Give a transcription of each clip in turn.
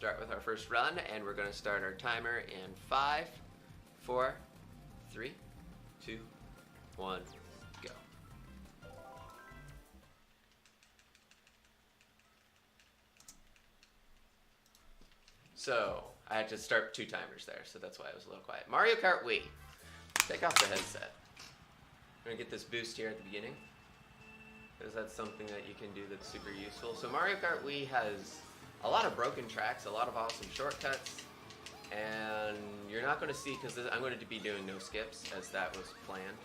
start with our first run, and we're going to start our timer in 5, 4, 3, 2, 1, go. So, I had to start 2 timers there, so that's why I was a little quiet. Mario Kart Wii. Take off the headset. I'm going to get this boost here at the beginning, because that's something that you can do that's super useful. So Mario Kart Wii has a lot of broken tracks, a lot of awesome shortcuts, and you're not going to see, because I'm going to be doing no skips, as that was planned.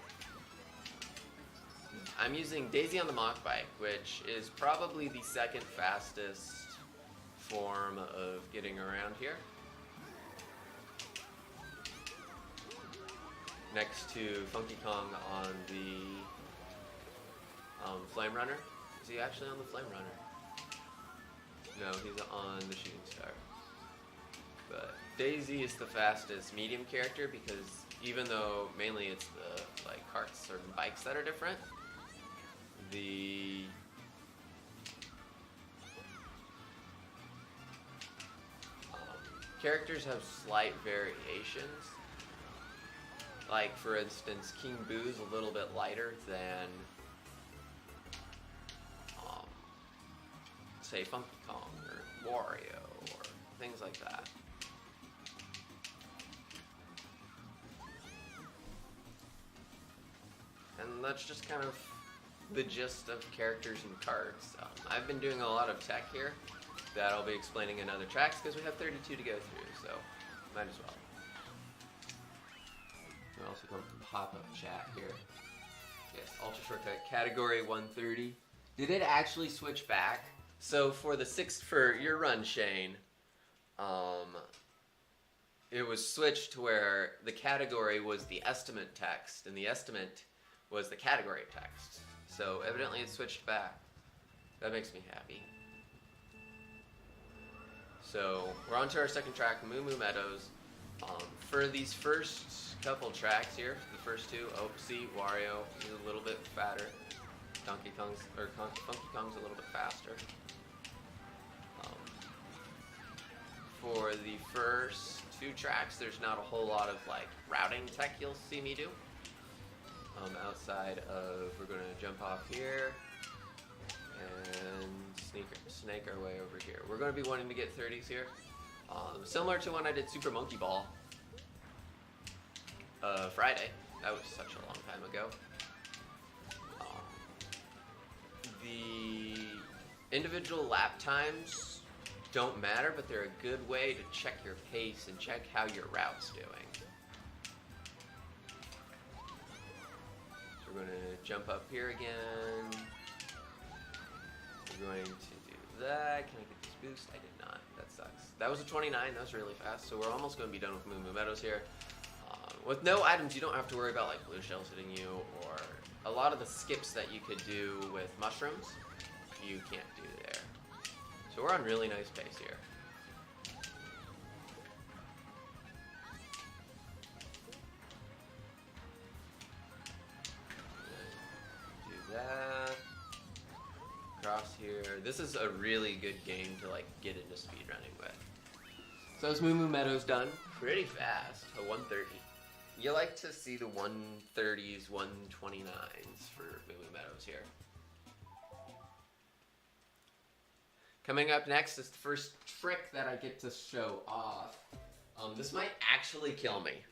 I'm using Daisy on the Mach Bike, which is probably the second fastest form of getting around here. Next to Funky Kong on the Flame Runner. Is he actually on the Flame Runner? No, he's on the Shooting Star. But Daisy is the fastest medium character because even though mainly it's the carts or bikes that are different, the characters have slight variations. Like, for instance, King Boo's a little bit lighter than, say, Funky Kong or Wario or things like that. And that's just kind of the gist of characters and carts. I've been doing a lot of tech here that I'll be explaining in other tracks because we have 32 to go through, so might as well. We also come from pop-up chat here. Yes, Ultra Shortcut category 130. Did it actually switch back? So for your run, Shane, it was switched to where the category was the estimate text, and the estimate was the category text. So evidently it switched back. That makes me happy. So we're on to our second track, Moo Moo Meadows. For these first couple tracks here, the first 2, see, Wario is a little bit fatter. Funky Kong's a little bit faster. For the first 2 tracks, there's not a whole lot of routing tech you'll see me do. Outside of, we're going to jump off here and snake our way over here. We're going to be wanting to get 30s here. Similar to when I did Super Monkey Ball Friday. That was such a long time ago. The individual lap times don't matter, but they're a good way to check your pace and check how your route's doing. So we're going to jump up here again. We're going to do that. Can I get this boost? I did not. That sucks. That was a 29. That was really fast. So we're almost going to be done with Moo Moo Meadows here. With no items, you don't have to worry about blue shells hitting you, or a lot of the skips that you could do with mushrooms, you can't do there. So we're on really nice pace here. Do that. Cross here. This is a really good game to get into speedrunning with. So is Moo Moo Meadows done? Pretty fast, a 130. You like to see the 130s, 129s for Moo Moo Meadows here. Coming up next is the first trick that I get to show off. This might actually kill me.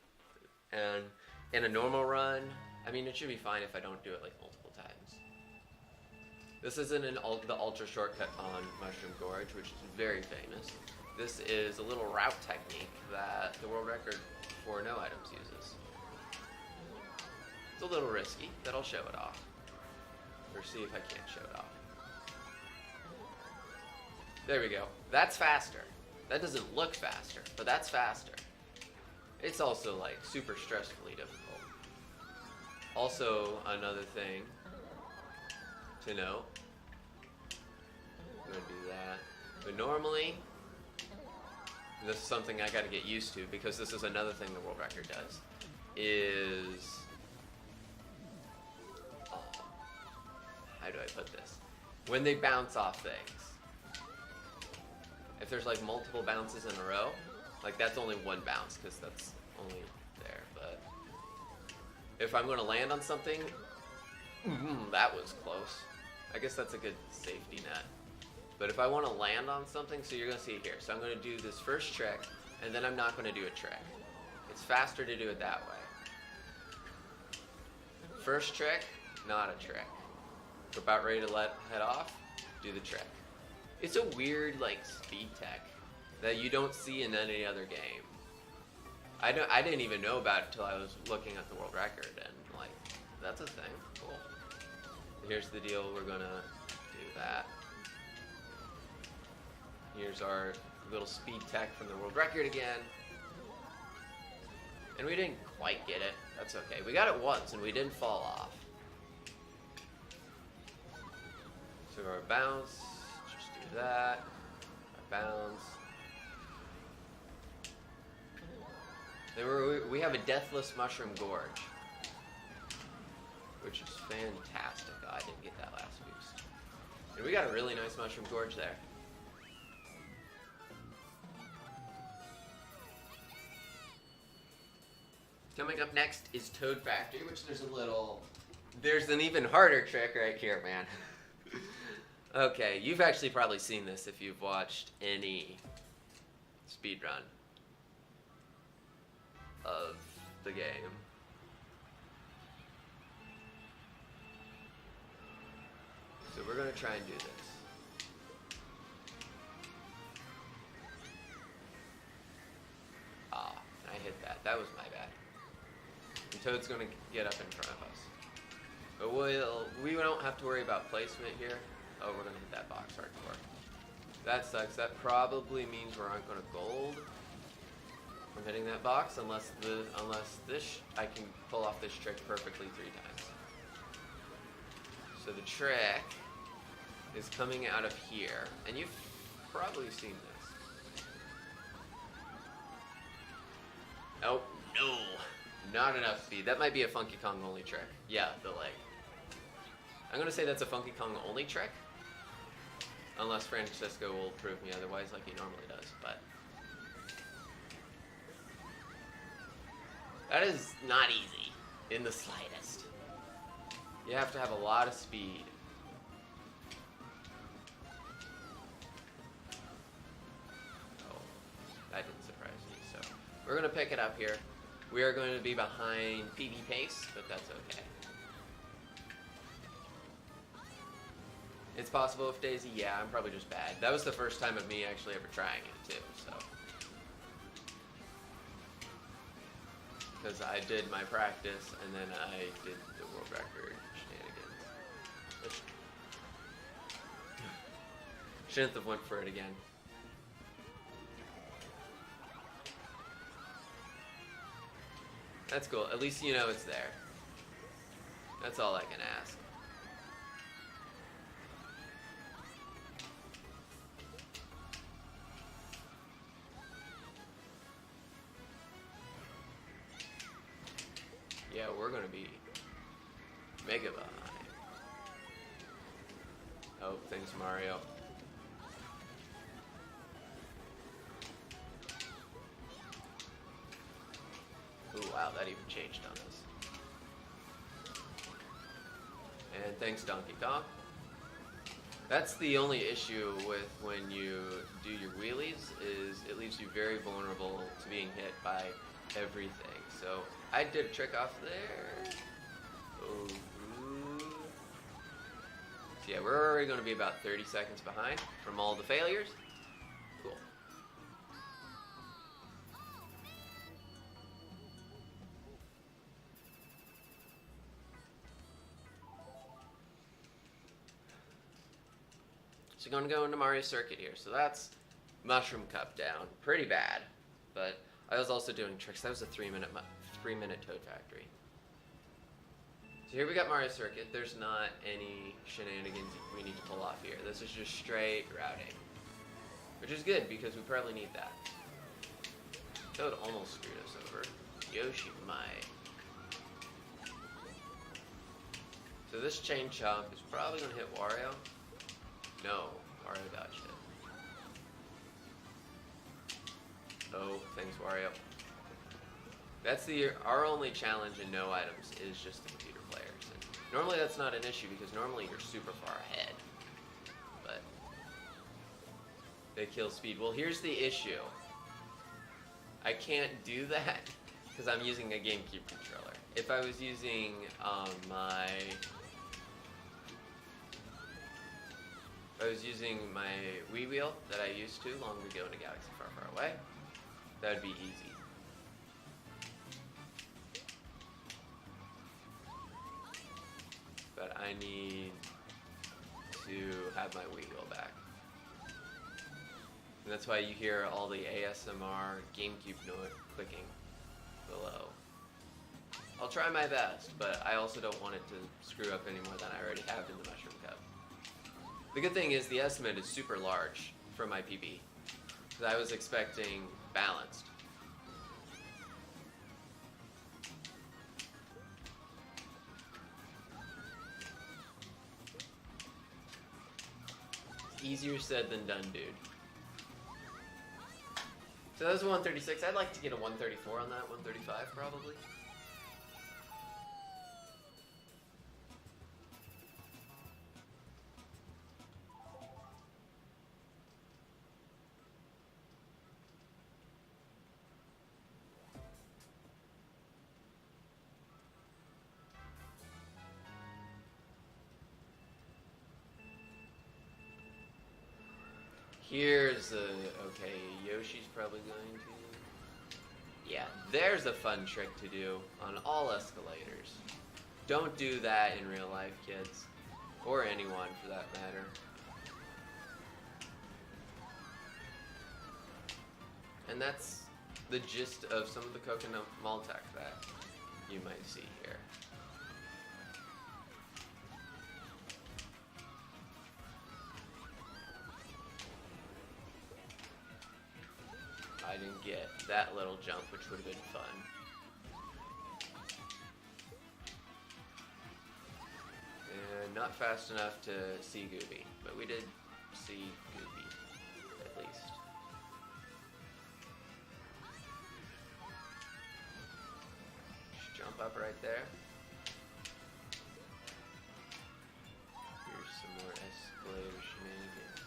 And in a normal run, I mean, it should be fine if I don't do it multiple times. This isn't the ultra shortcut on Mushroom Gorge, which is very famous. This is a little route technique that the world record for no items uses. It's a little risky, but I'll show it off. Or see if I can't show it off. There we go. That's faster. That doesn't look faster, but that's faster. It's also super stressfully difficult. Also, another thing to note, I'm gonna do that. But normally, this is something I gotta get used to because this is another thing the world record does, is, how do I put this? When they bounce off things, If there's like multiple bounces in a row, like that's only one bounce because that's only there. But if I'm going to land on something, that was close. I guess that's a good safety net. But if I want to land on something, so you're going to see it here. So I'm going to do this first trick, and then I'm not going to do a trick. It's faster to do it that way. First trick, not a trick. We're about ready to head off, do the trick. It's a weird like speed tech that you don't see in any other game. I didn't even know about it until I was looking at the world record, and like, that's a thing. Cool. Here's the deal, we're gonna do that. Here's our little speed tech from the world record again. And we didn't quite get it. That's okay. We got it once and we didn't fall off. So our bounce, just do that. Our bounce. Then we have a Deathless Mushroom Gorge, which is fantastic. Oh, I didn't get that last boost. And we got a really nice Mushroom Gorge there. Coming up next is Toad Factory, which there's an even harder trick right here, man. Okay, you've actually probably seen this if you've watched any speedrun of the game. So we're gonna try and do this. Ah, I hit that. That was my bad. And Toad's gonna get up in front of us. But we don't have to worry about placement here. Oh, we're gonna hit that box hardcore. That sucks. That probably means we aren't gonna gold from hitting that box unless I can pull off this trick perfectly 3 times. So the trick is coming out of here, and you've probably seen this. Oh no, not enough speed. That might be a Funky Kong only trick. Yeah, the leg. I'm gonna say that's a Funky Kong only trick, unless Francisco will prove me otherwise, like he normally does. But that is not easy in the slightest. You have to have a lot of speed. Oh, that didn't surprise me. So we're gonna pick it up here. We are going to be behind PB Pace, but that's okay. It's possible with Daisy, yeah, I'm probably just bad. That was the first time of me actually ever trying it too, so. Because I did my practice and then I did the world record shenanigans. Shouldn't have went for it again. That's cool, at least you know it's there. That's all I can ask. Yeah, we're gonna be mega behind. Oh, thanks Mario. Ooh, wow, that even changed on us. And thanks Donkey Kong. That's the only issue with when you do your wheelies, is it leaves you very vulnerable to being hit by everything. So I did a trick off there. Oh. So yeah, we're already going to be about 30 seconds behind from all the failures. Cool. So going to go into Mario Circuit here. So that's Mushroom Cup down. Pretty bad. But I was also doing tricks. That was a 3-minute Toad Factory. So here we got Mario Circuit. There's not any shenanigans we need to pull off here. This is just straight routing. Which is good because we probably need that. Toad almost screwed us over. Yoshi might. So this chain chomp is probably going to hit Wario. No, Wario dodged it. Thanks, Wario. That's our only challenge in no items is just the computer players. And normally that's not an issue because normally you're super far ahead. But they kill speed. Well, here's the issue. I can't do that because I'm using a GameCube controller. If I was using my Wii wheel that I used to long ago in a galaxy far, far away, that would be easy. But I need to have my Wii wheel back. And that's why you hear all the ASMR GameCube noise clicking below. I'll try my best, but I also don't want it to screw up any more than I already have in the Mushroom Cup. The good thing is the estimate is super large for my PB, because I was expecting balanced. Easier said than done, dude. So that was a 136. I'd like to get a 134 on that, 135 probably. Here's okay, Yoshi's probably going to... Yeah, there's a fun trick to do on all escalators. Don't do that in real life, kids. Or anyone, for that matter. And that's the gist of some of the coconut mall tech that you might see here. I didn't get that little jump, which would have been fun. And not fast enough to see Gooby, but we did see Gooby, at least. Just jump up right there. Here's some more escalator shenanigans.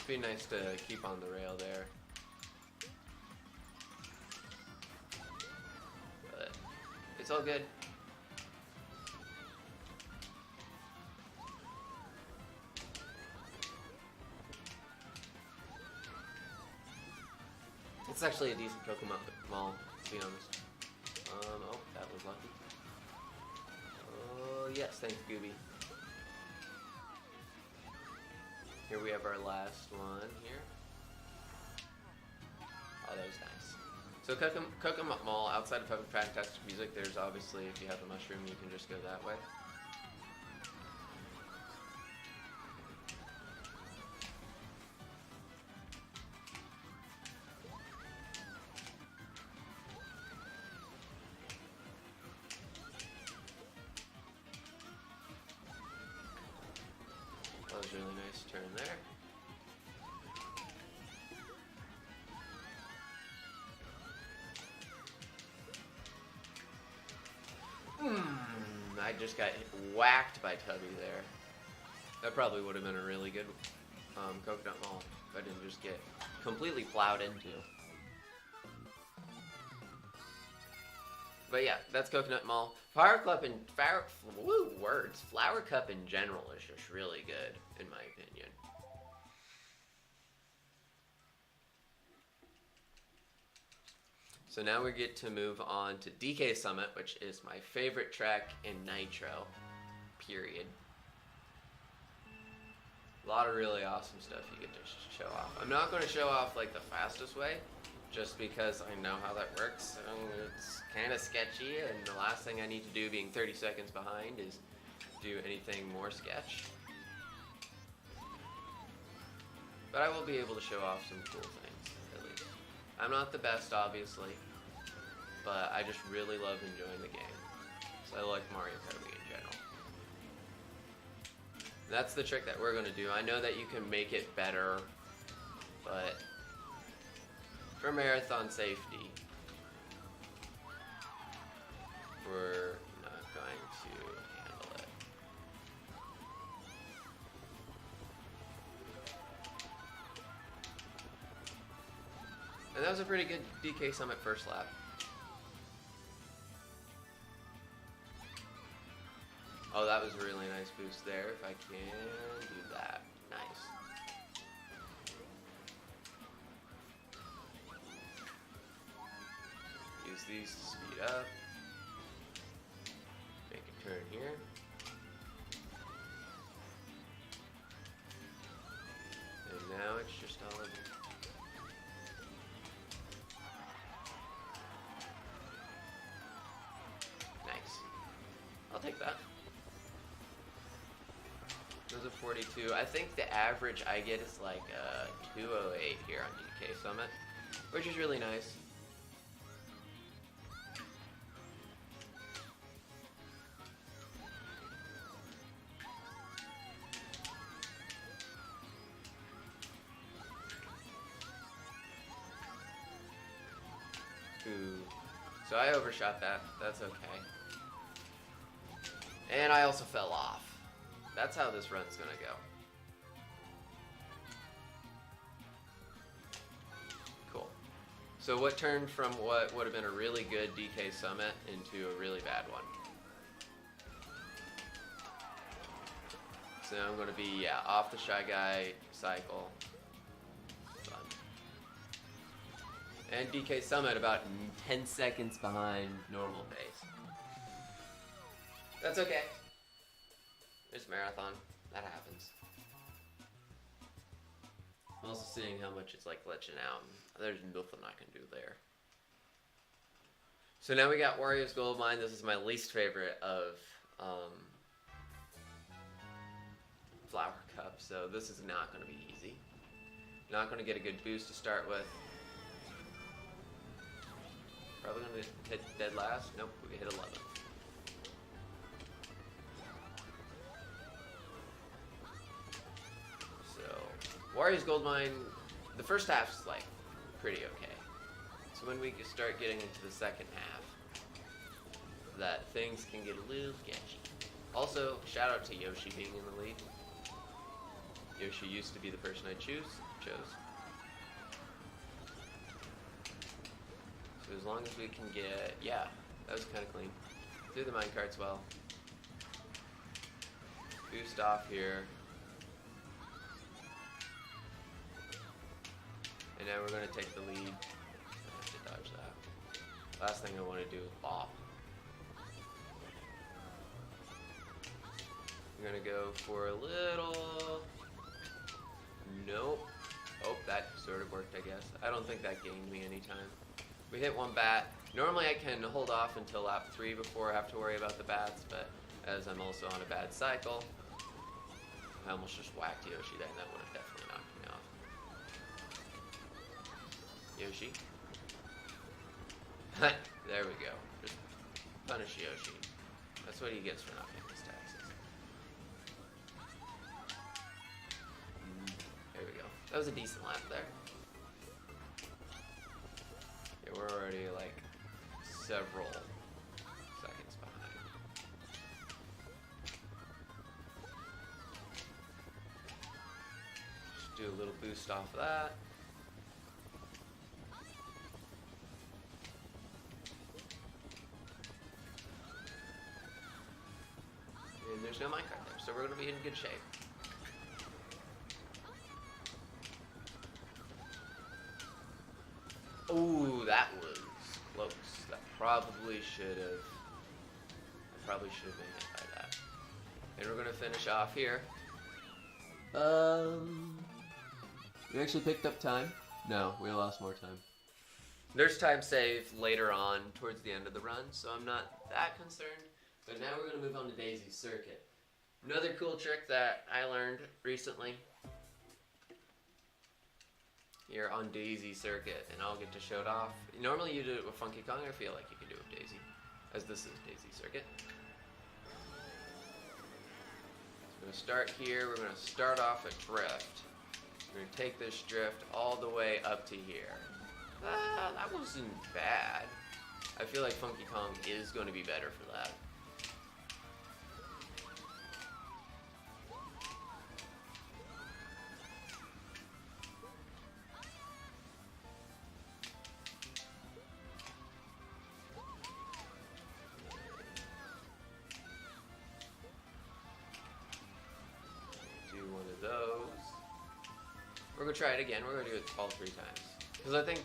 It'd be nice to keep on the rail there. But it's all good. It's actually a decent Pokemon mall, to be honest. Oh, that was lucky. Oh, yes, thanks, Gooby. Here we have our last one here. Oh, that was nice. So Coconut Mall, outside of having fantastic music, there's obviously, if you have a mushroom, you can just go that way. That was a really nice turn there. I just got whacked by Tubby there. That probably would have been a really good Coconut Mall if I didn't just get completely plowed into. But yeah, that's Coconut Mall. Flower Cup in Flower Cup in general is just really good, in my opinion. So now we get to move on to DK Summit, which is my favorite track in Nitro, period. A lot of really awesome stuff you get to show off. I'm not going to show off like the fastest way, just because I know how that works. It's kind of sketchy, and the last thing I need to do, being 30 seconds behind, is do anything more sketch. But I will be able to show off some cool things, at least. I'm not the best, obviously, but I just really love enjoying the game. So I like Mario Kart in general. That's the trick that we're going to do. I know that you can make it better, but for marathon safety, we're not going to handle it. And that was a pretty good DK Summit first lap. Oh, that was a really nice boost there, if I can do that. Nice. Use these to speed up. Make a turn here. And now it's just all of it. Nice. I'll take that. Those are 42. I think the average I get is like 208 here on DK Summit, which is really nice. Ooh. So I overshot that. That's okay. And I also fell off. That's how this run's gonna go. Cool. So what turned from what would have been a really good DK Summit into a really bad one? So I'm gonna be, off the Shy Guy cycle. Fun. And DK Summit about 10 seconds behind normal pace. That's okay. It's marathon. That happens. I'm also seeing how much it's like glitching out. There's nothing I can do there. So now we got Wario's Gold Mine. This is my least favorite of Flower Cup. So this is not going to be easy. Not going to get a good boost to start with. Probably going to hit dead last. Nope, we hit 11. Wario's Gold Mine, the first half's like pretty okay. So when we start getting into the second half, that things can get a little sketchy. Also, shout out to Yoshi being in the lead. Yoshi used to be the person I chose. So as long as we can get, yeah, that was kind of clean. Through the minecarts well. Boost off here. And now we're going to take the lead. I have to dodge that. Last thing I want to do is bop. I'm going to go for a little... Nope. Oh, that sort of worked, I guess. I don't think that gained me any time. We hit one bat. Normally I can hold off until lap 3 before I have to worry about the bats, but as I'm also on a bad cycle, I almost just whacked Yoshi there, and that would have definitely knocked me off. Yoshi. There we go. Just punish Yoshi. That's what he gets for not paying his taxes. There we go. That was a decent lap there. Yeah, we're already like several seconds behind. Just do a little boost off of that. And there's no minecart there, so we're going to be in good shape. Ooh, that was close. That probably should have. I probably should have been hit by that. And we're going to finish off here. We actually picked up time. No, we lost more time. There's time saved later on towards the end of the run, so I'm not that concerned. But now we're going to move on to Daisy Circuit. Another cool trick that I learned recently here on Daisy Circuit, and I'll get to show it off. Normally you do it with Funky Kong. I feel like you can do it with Daisy, as this is Daisy Circuit. So we're going to start here. We're going to start off a drift. We're going to take this drift all the way up to here. That wasn't bad. I feel like Funky Kong is going to be better for that. We're gonna try it again. We're gonna do it all 3 times. Because I think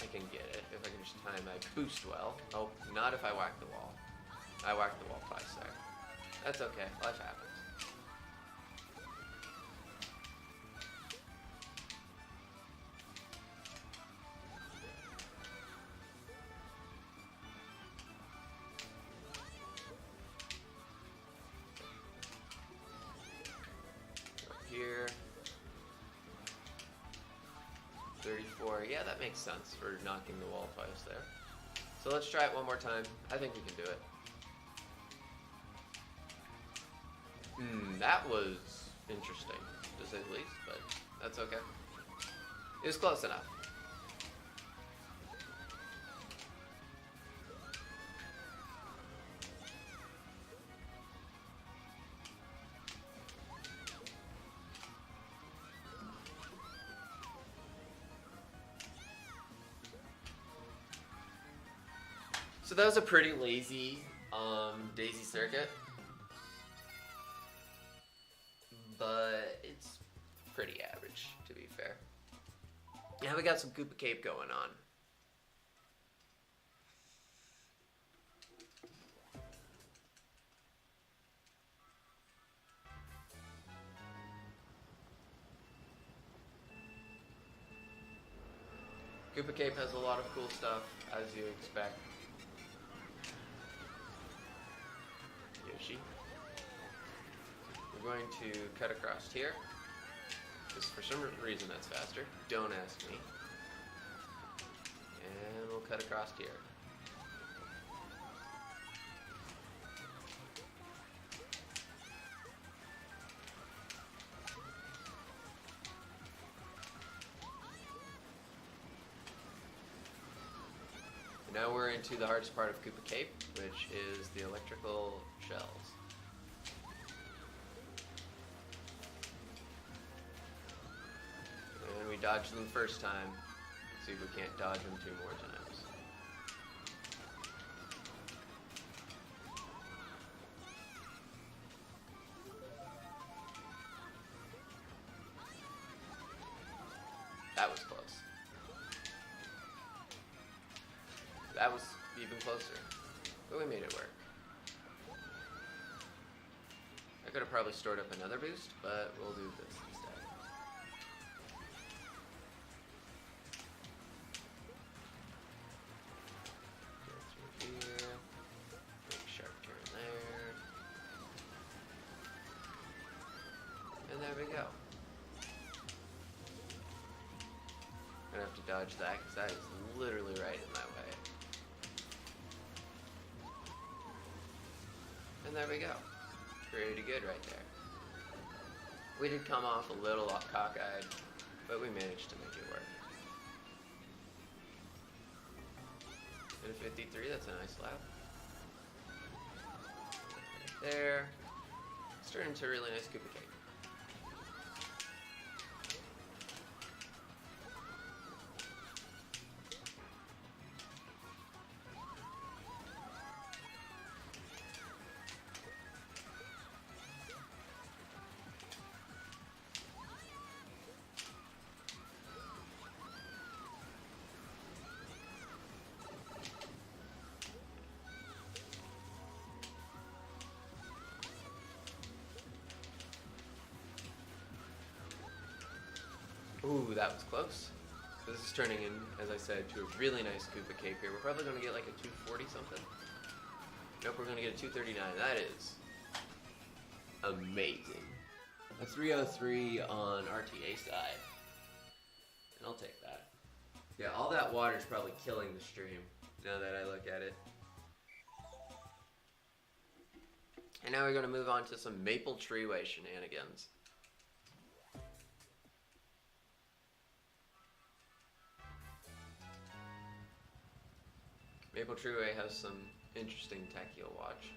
I can get it if I can just time my boost well. Oh, not if I whack the wall. I whacked the wall twice there. That's okay. Life happens. Here. 34, yeah, that makes sense for knocking the wall twice there. So let's try it one more time. I think we can do it. That was interesting, to say the least, but that's okay. It was close enough. So that was a pretty lazy daisy circuit, but it's pretty average, to be fair. Yeah, we got some Koopa Cape going on. Koopa Cape has a lot of cool stuff, as you expect. Yoshi. We're going to cut across here, because for some reason that's faster. Don't ask me. And we'll cut across here. Now we're into the hardest part of Koopa Cape, which is the electrical shells. And we dodged them the first time. Let's see if we can't dodge them 2 more times. That was close. That was even closer, but we made it work. I could have probably stored up another boost, but we'll do this instead. Go through here, make a sharp turn there, and there we go. I'm gonna have to dodge that because that is literally right in my way. And there we go. Pretty good right there. We did come off a little cockeyed, but we managed to make it work. And a 53, that's a nice lap. Right there. It's turned into a really nice Koopa Cake. Ooh, that was close. So this is turning in, as I said, to a really nice Koopa Cape here. We're probably going to get like a 240 something. Nope, we're going to get a 239. That is amazing. A 303 on RTA side. And I'll take that. Yeah, all that water is probably killing the stream, now that I look at it. And now we're going to move on to some Maple Treeway shenanigans. Maple Treeway has some interesting tech you'll watch.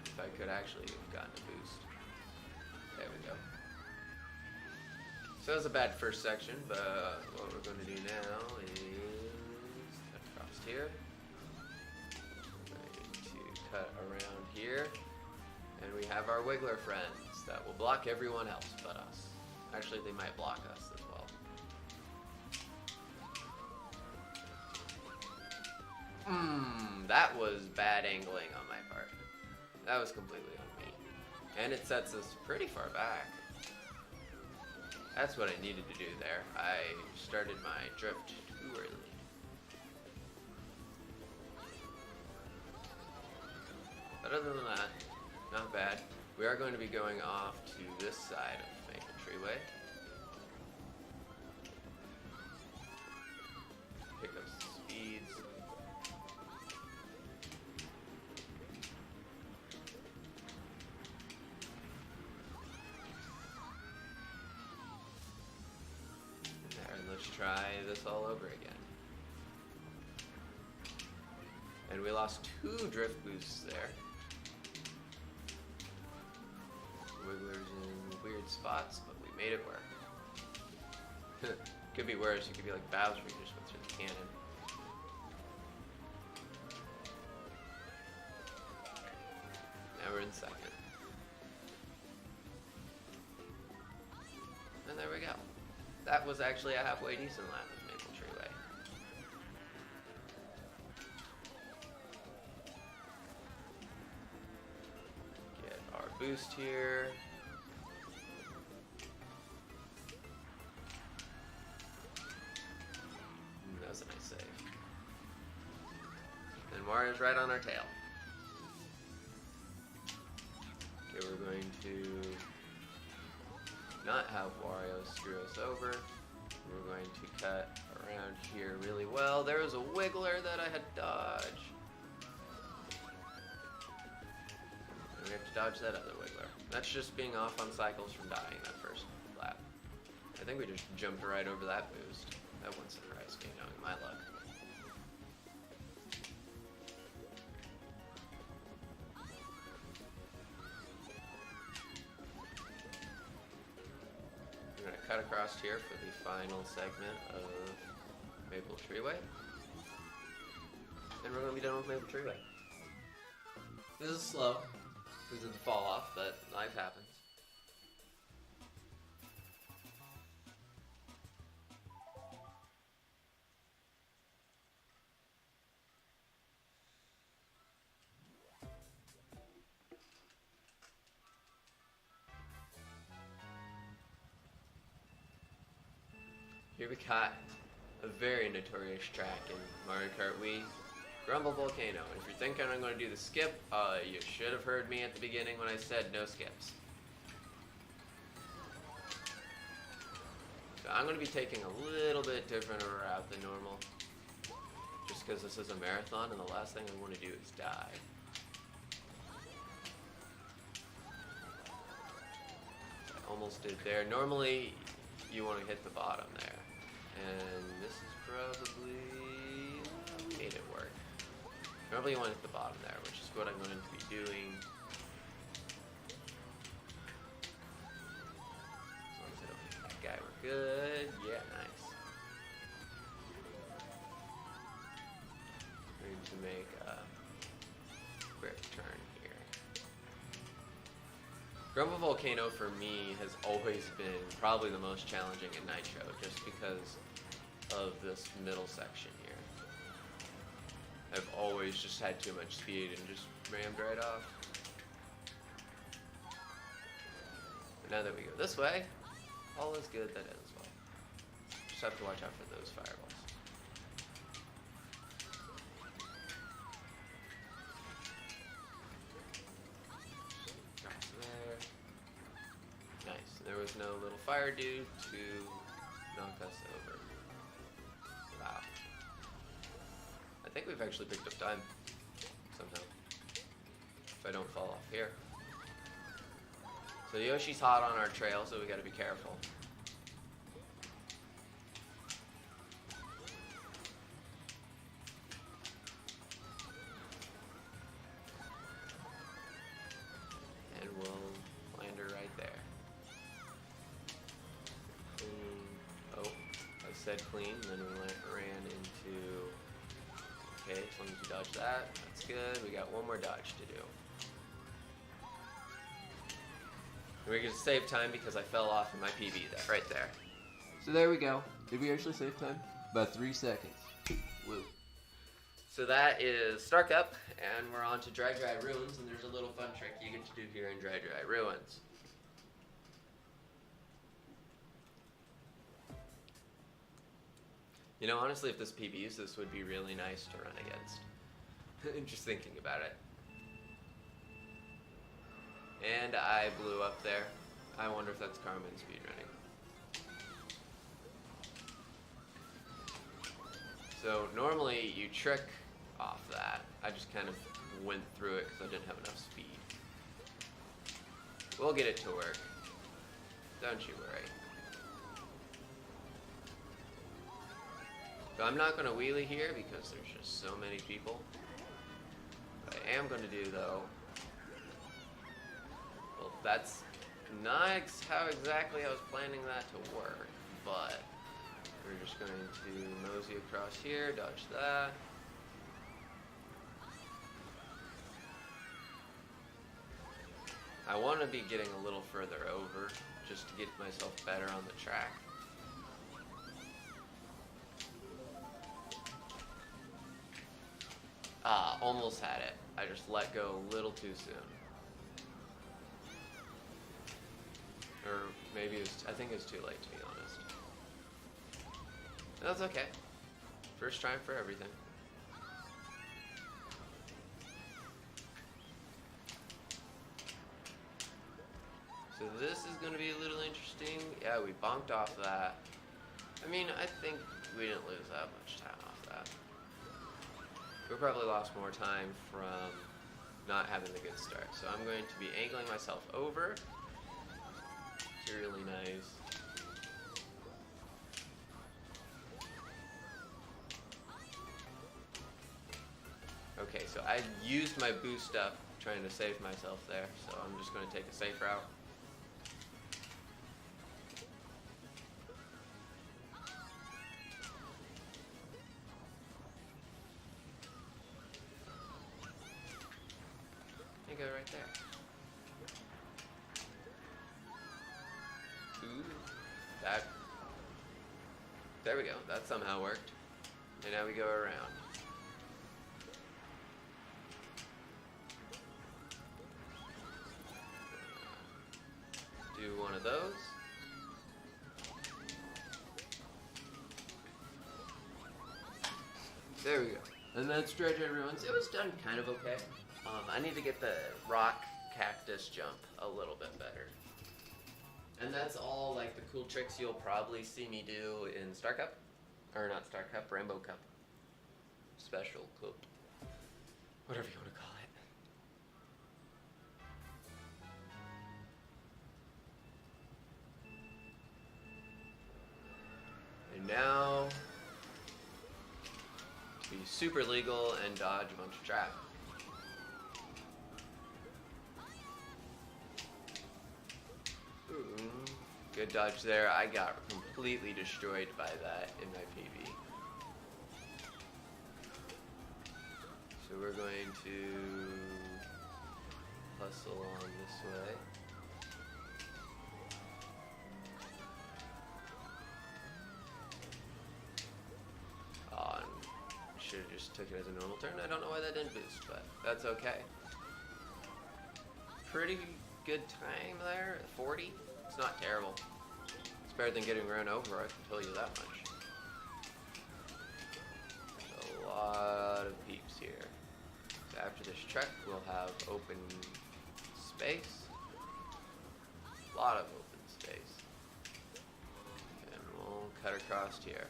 If I could actually have gotten a boost. There we go. So that was a bad first section, but what we're going to do now is cut across here. We're going to cut around here. And we have our Wiggler friends that will block everyone else but us. Actually, they might block us as well. That was bad angling on my part. That was completely on me. And it sets us pretty far back. That's what I needed to do there. I started my drift too early. But other than that, not bad. We are going to be going off to this side of Maple Treeway. Pick up some speeds. And let's try this all over again. And we lost 2 drift boosts there. Wigglers in weird spots, but we made it work. Could be worse. You could be like Bowser, you just went through the cannon. Now we're in second. And there we go. That was actually a halfway decent lap with Maple Treeway. Get our boost here. That was a nice save. And Mario's right on our tail. Okay, we're going to not have Wario screw us over. We're going to cut around here really well. There was a Wiggler that I had to dodge. And we have to dodge that other Wiggler. That's just being off on cycles from dying that first lap. I think we just jumped right over that boost. That wouldn't surprise me knowing my luck. I'm going to cut across here for the final segment of Maple Treeway. And we're going to be done with Maple Treeway. This is slow because of the fall off, but life happens. Here we got a very notorious track in Mario Kart Wii, Grumble Volcano. And if you're thinking I'm going to do the skip, you should have heard me at the beginning when I said no skips. So I'm going to be taking a little bit different of a route than normal, just because this is a marathon and the last thing I want to do is die. I almost did there. Normally, you want to hit the bottom there. And this is probably, we made it work. Probably you want to hit the bottom there, which is what I'm going to be doing. As long as I don't hit that guy, we're good. Yeah, nice. We're going to make a quick turn here. Grumble Volcano for me has always been probably the most challenging in Nitro, just because of this middle section here. I've always just had too much speed and just rammed right off. But now that we go this way, all is good that ends well. Just have to watch out for those fireballs. Cross there. Nice. There was no little fire dude to knock us over. Wow. I think we've actually picked up time somehow. If I don't fall off here. So Yoshi's hot on our trail, so we gotta be careful. dead clean. And then we ran into... Okay, as long as you dodge that, that's good. We got one more dodge to do. We're going to save time because I fell off in my PB right there. So there we go. Did we actually save time? About 3 seconds. Woo. So that is Star Cup, and we're on to Dry Dry Ruins, and there's a little fun trick you get to do here in Dry Dry Ruins. You know, honestly, if this PBs, this would be really nice to run against. Just thinking about it. And I blew up there. I wonder if that's Carmen speedrunning. So normally you trick off that. I just kind of went through it because I didn't have enough speed. We'll get it to work. Don't you worry. So I'm not going to wheelie here because there's just so many people. What I am going to do though, well, that's not how exactly I was planning that to work, but we're just going to mosey across here, dodge that. I want to be getting a little further over just to get myself better on the track. Almost had it. I just let go a little too soon. Or maybe it was, I think it was too late, to be honest. That's okay. First time for everything. So this is going to be a little interesting. Yeah, we bonked off that. I mean, I think we didn't lose that much time off that. We probably lost more time from not having the good start. So I'm going to be angling myself over. It's really nice. Okay, so I used my boost up trying to save myself there, so I'm just going to take a safe route. I go right there. Ooh, that. There we go. That somehow worked. And now we go around. Do one of those. There we go. And that's Dry Dry Ruins. It was done kind of okay. I need to get the rock cactus jump a little bit better. And that's all like the cool tricks you'll probably see me do in Star Cup. Or not Star Cup, Rainbow Cup. Special Cup. Whatever you want to call it. And now, be super legal and dodge a bunch of traffic. Ooh, good dodge there. I got completely destroyed by that in my PB. So we're going to hustle on this way. Should have just took it as a normal turn. I don't know why that didn't boost, but that's okay. Pretty good time there at 40. It's not terrible. It's better than getting run over, I can tell you that much. There's a lot of peeps here. So after this trek, we'll have open space. A lot of open space. And we'll cut across here.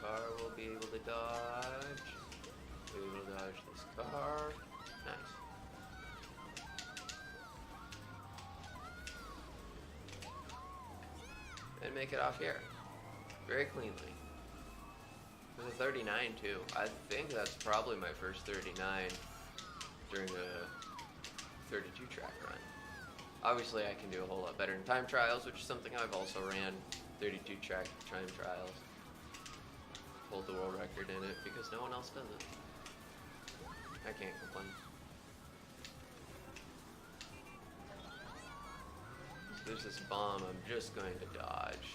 Car will be able to dodge. Be able to dodge this car. Nice. And make it off here. Very cleanly. There's a 39 too. I think that's probably my first 39 during a 32 track run. Obviously, I can do a whole lot better in time trials, which is something I've also ran 32 track time trials. Hold the world record in it because no one else does it. I can't complain. So there's this bomb I'm just going to dodge.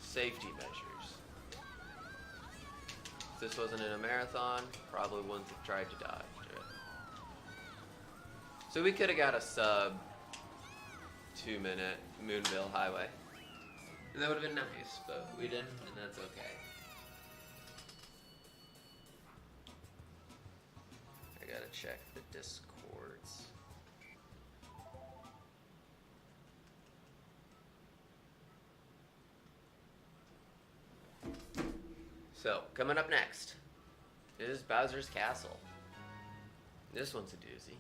Safety measures. If this wasn't in a marathon, probably wouldn't have tried to dodge it. So we could have got a sub 2-minute Moonville Highway. And that would have been nice, but we didn't, and that's okay. I gotta check the discords. So, coming up next is Bowser's Castle. This one's a doozy.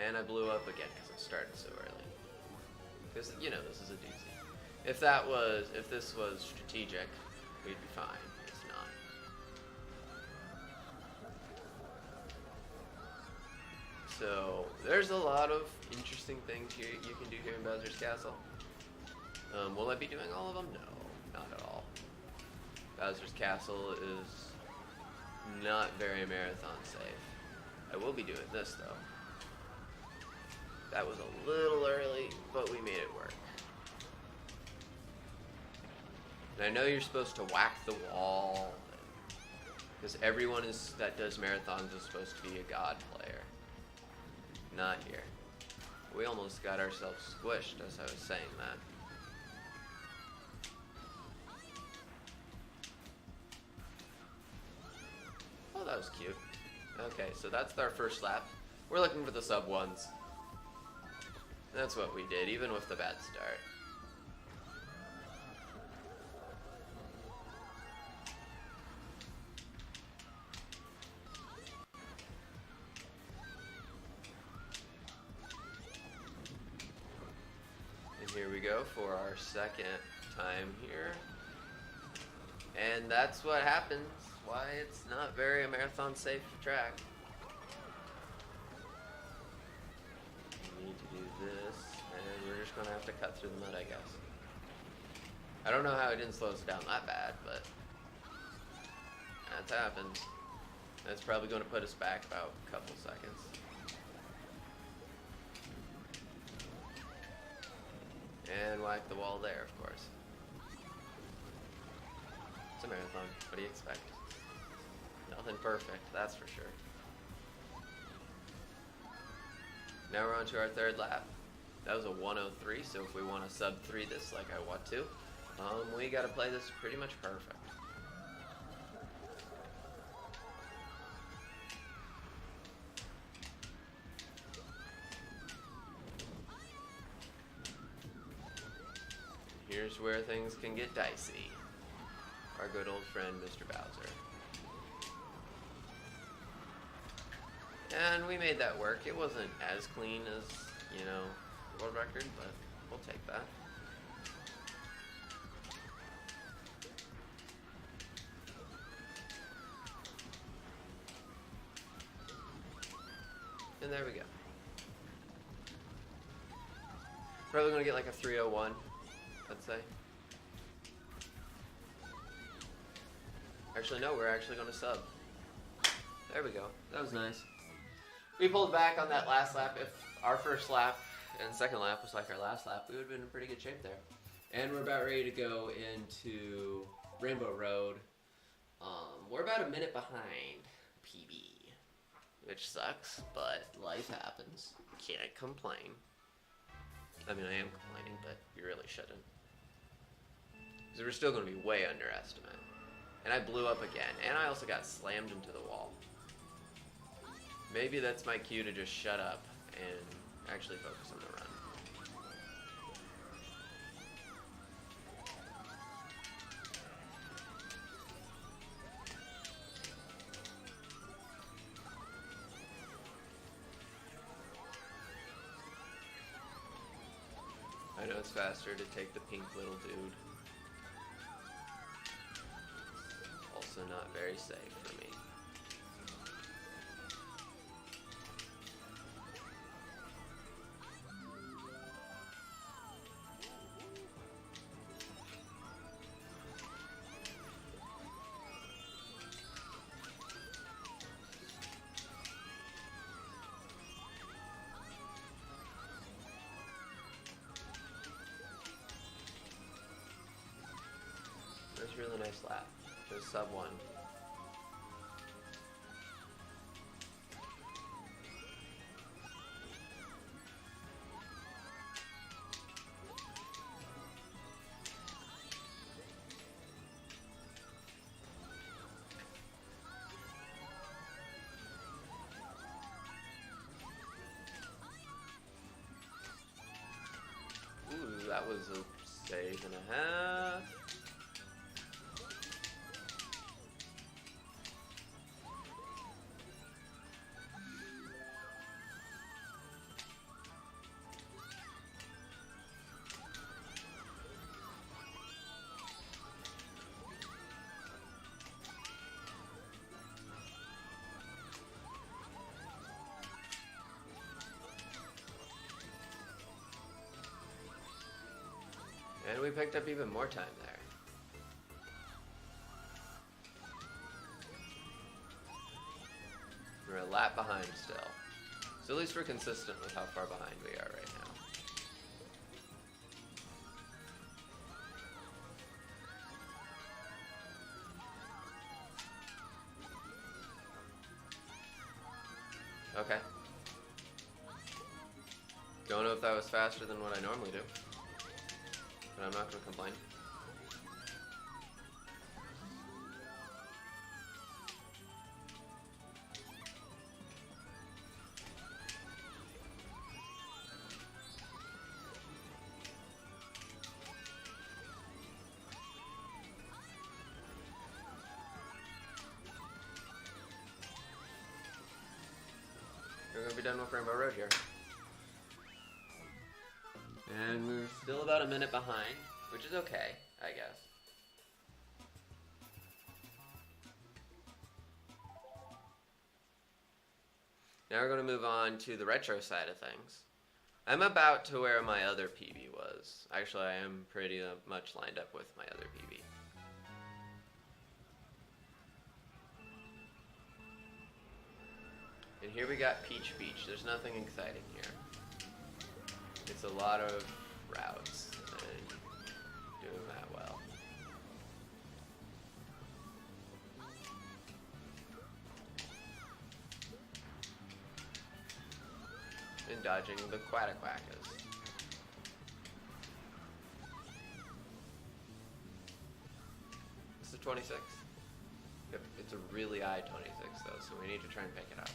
And I blew up again because I started so early. Because, you know, this is a doozy. If this was strategic, we'd be fine. It's not. So, there's a lot of interesting things here you can do here in Bowser's Castle. Will I be doing all of them? No, not at all. Bowser's Castle is not very marathon safe. I will be doing this, though. That was a little early, but we made it work. And I know you're supposed to whack the wall, because everyone that does marathons is supposed to be a god player. Not here. We almost got ourselves squished as I was saying that. Oh, that was cute. Okay, so that's our first lap. We're looking for the sub ones. That's what we did, even with the bad start. And here we go for our second time here. And that's what happens, why it's not very a marathon safe track. Need to do this, and we're just gonna have to cut through the mud, I guess. I don't know how it didn't slow us down that bad, but that's happened. That's probably gonna put us back about a couple seconds. And whack the wall there, of course. It's a marathon. What do you expect? Nothing perfect, that's for sure. Now we're on to our third lap. That was a 1:03, so if we want to sub 3 this like I want to, we got to play this pretty much perfect. Here's where things can get dicey. Our good old friend, Mr. Bowser. And we made that work. It wasn't as clean as, you know, world record, but we'll take that. And there we go. Probably gonna get like a 3:01, I'd say. Actually, no, we're actually gonna sub. There we go. That was nice. We pulled back on that last lap. If our first lap and second lap was like our last lap, we would have been in pretty good shape there. And we're about ready to go into Rainbow Road. We're about a minute behind PB, which sucks, but life happens. Can't complain. I mean, I am complaining, but you really shouldn't. Because we're still going to be way underestimate. And I blew up again, and I also got slammed into the wall. Maybe that's my cue to just shut up and actually focus on the run. I know it's faster to take the pink little dude. Also not very safe for me. really nice lap. Just sub 1. Ooh, that was a save and a half. And we picked up even more time there. We're a lap behind still. So at least we're consistent with how far behind we are right now. Okay. Don't know if that was faster than what I normally do. But I'm not going to complain. We're going to be done with Rainbow Road here. And we're still about a minute behind, which is okay, I guess. Now we're going to move on to the retro side of things. I'm about to where my other PB was. Actually, I am pretty much lined up with my other PB. And here we got Peach Beach. There's nothing exciting here. It's a lot of routes and doing that well. And dodging the Quackas. This is 26. Yep, it's a really high 26 though, so we need to try and pick it up.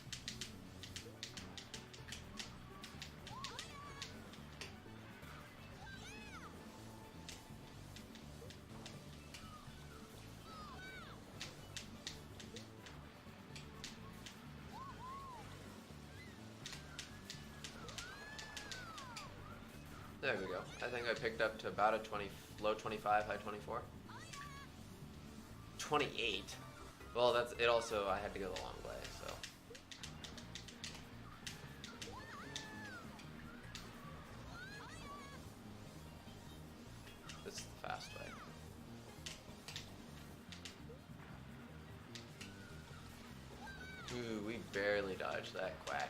There we go. I think I picked up to about a low 25, high 24. 28. Well, that's it. Also, I had to go the long way, so. This is the fast way. Ooh, we barely dodged that Quacky.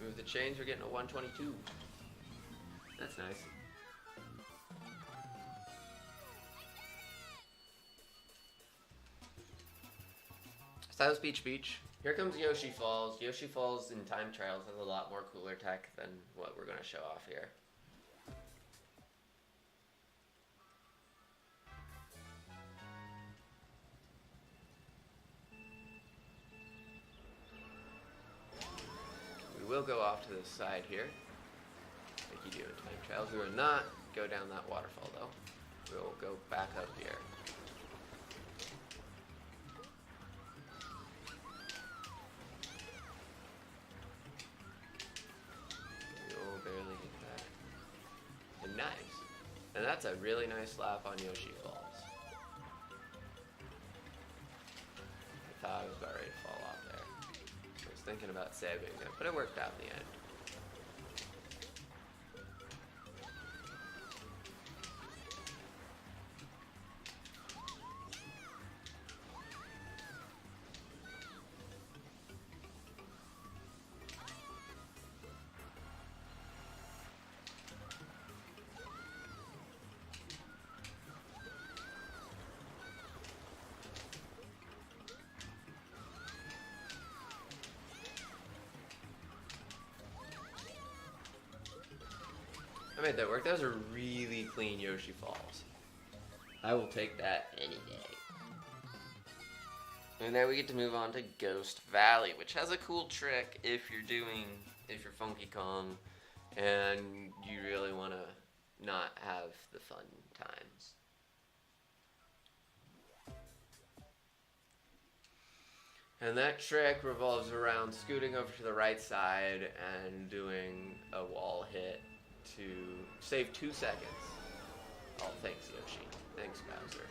Move the chains, we're getting a 122. That's nice. So that was Peach Beach. Here comes Yoshi Falls. Yoshi Falls in time trials has a lot more cooler tech than what we're going to show off here. We'll go off to the side here, like you do in time trials. We will not go down that waterfall though. We'll go back up here. We'll barely get that. And nice. And that's a really nice lap on Yoshi Falls. I thought I was about ready to fall off there. I was thinking about saving it, but it worked out in the end. made that work. That was a really clean Yoshi Falls. I will take that any day. And then we get to move on to Ghost Valley, which has a cool trick if you're Funky Kong and you really want to not have the fun times. And that trick revolves around scooting over to the right side and doing a wall hit to save 2 seconds. Oh, thanks, Yoshi. Thanks, Bowser.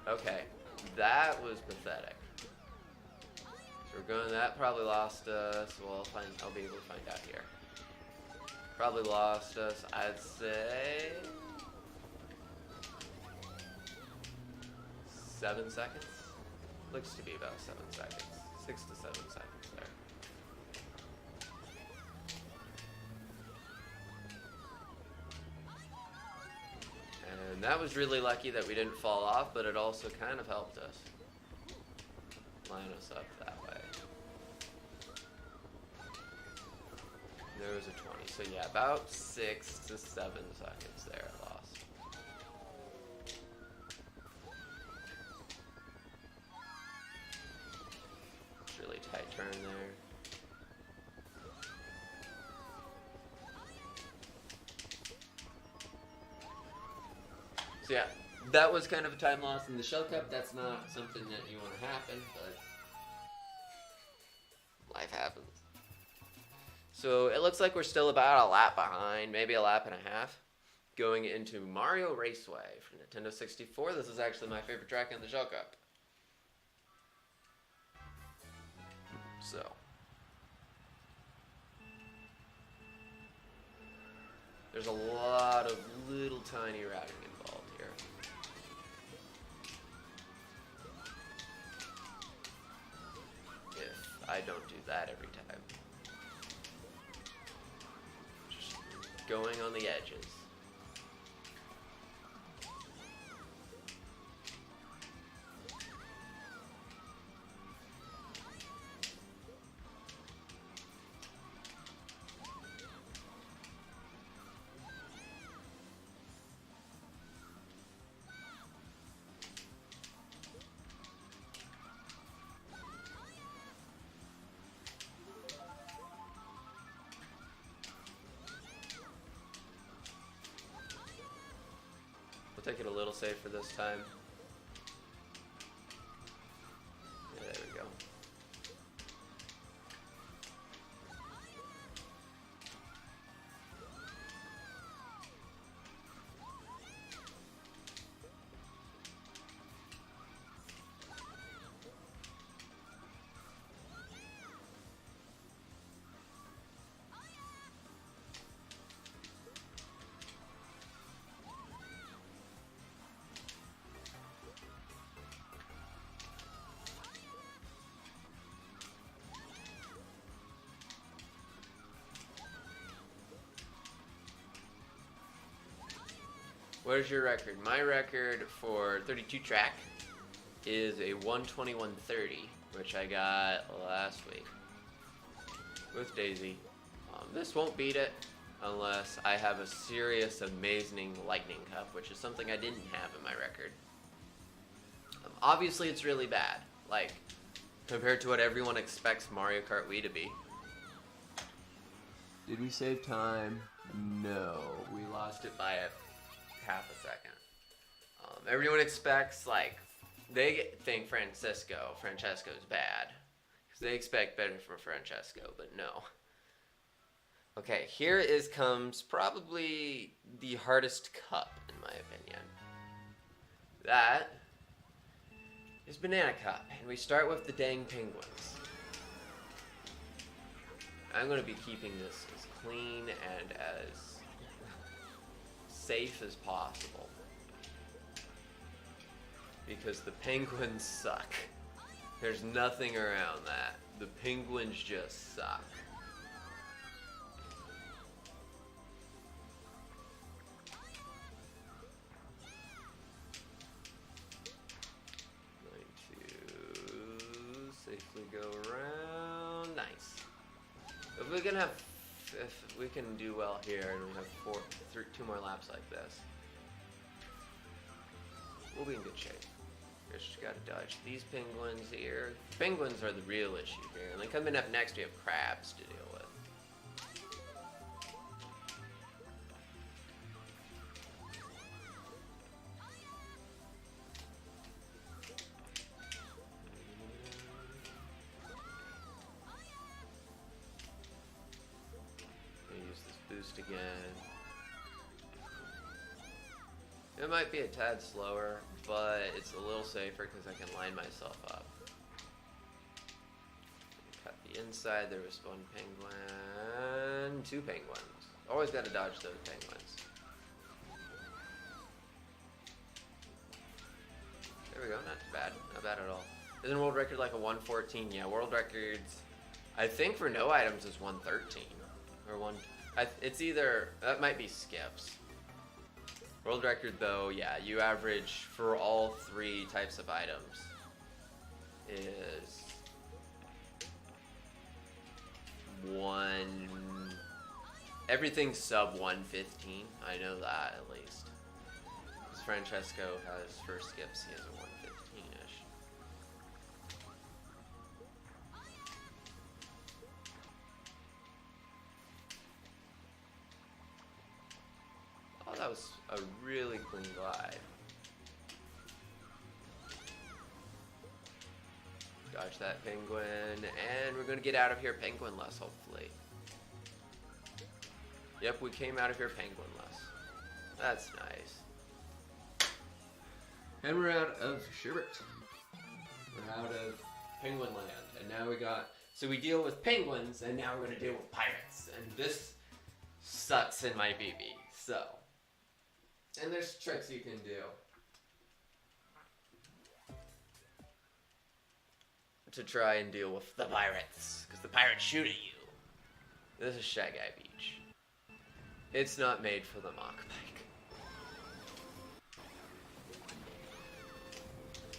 Okay, that was pathetic. So we're going, that probably lost us. Well, I'll be able to find out here. Probably lost us, I'd say 7 seconds? Looks to be about 7 seconds. 6 to 7 seconds there. And that was really lucky that we didn't fall off, but it also kind of helped us line us up that way. There was a 20, so yeah, about 6 to 7 seconds there I lost. Really tight turn there. So yeah, that was kind of a time loss in the Shell Cup. That's not something that you want to happen, but life happens. So it looks like we're still about a lap behind, maybe a lap and a half, going into Mario Raceway for Nintendo 64. This is actually my favorite track in the Shell Cup. So there's a lot of little tiny routing involved here. If I don't do that every time. Just going on the edges. Take it a little safer this time. Yeah, there we go. What is your record? My record for 32 track is a 121.30, which I got last week with Daisy. This won't beat it unless I have a serious, amazing lightning cup, which is something I didn't have in my record. Obviously, it's really bad, like compared to what everyone expects Mario Kart Wii to be. Did we save time? No, we lost it by half a second. Everyone expects, like, they think Francesco's bad, because they expect better from Francesco, but no. Okay, here comes probably the hardest cup, in my opinion. That is Banana Cup, and we start with the dang penguins. I'm going to be keeping this as clean and as safe as possible, because the penguins suck. There's nothing around that. The penguins just suck. Going to safely go around. Nice. can have, if we can do well here and we have 2 more laps like this, we'll be in good shape. Just gotta dodge these penguins here. Penguins are the real issue here. And then coming up next, we have crabs to deal with. Use this boost again. It might be a tad slower, but it's a little safer because I can line myself up. Cut the inside, there was 1 penguin, 2 penguins. Always got to dodge those penguins. There we go, not too bad, not bad at all. Isn't world record like a 114? Yeah, world records, I think for no items is 113. Or it's either, that might be skips. World record though, yeah, you average for all 3 types of items is everything's sub 115. I know that at least. Because Francesco has, for skips, he has a 115-ish. Oh, that was a really clean glide. Dodge that penguin, and we're gonna get out of here penguin-less, hopefully. Yep, we came out of here penguin-less. That's nice. And we're out of sherbet. We're out of penguin land, and now we got, so we deal with penguins, and now we're gonna deal with pirates, and this sucks in my BB, so. And there's tricks you can do to try and deal with the pirates, because the pirates shoot at you. This is Shy Guy Beach. It's not made for the mock bike.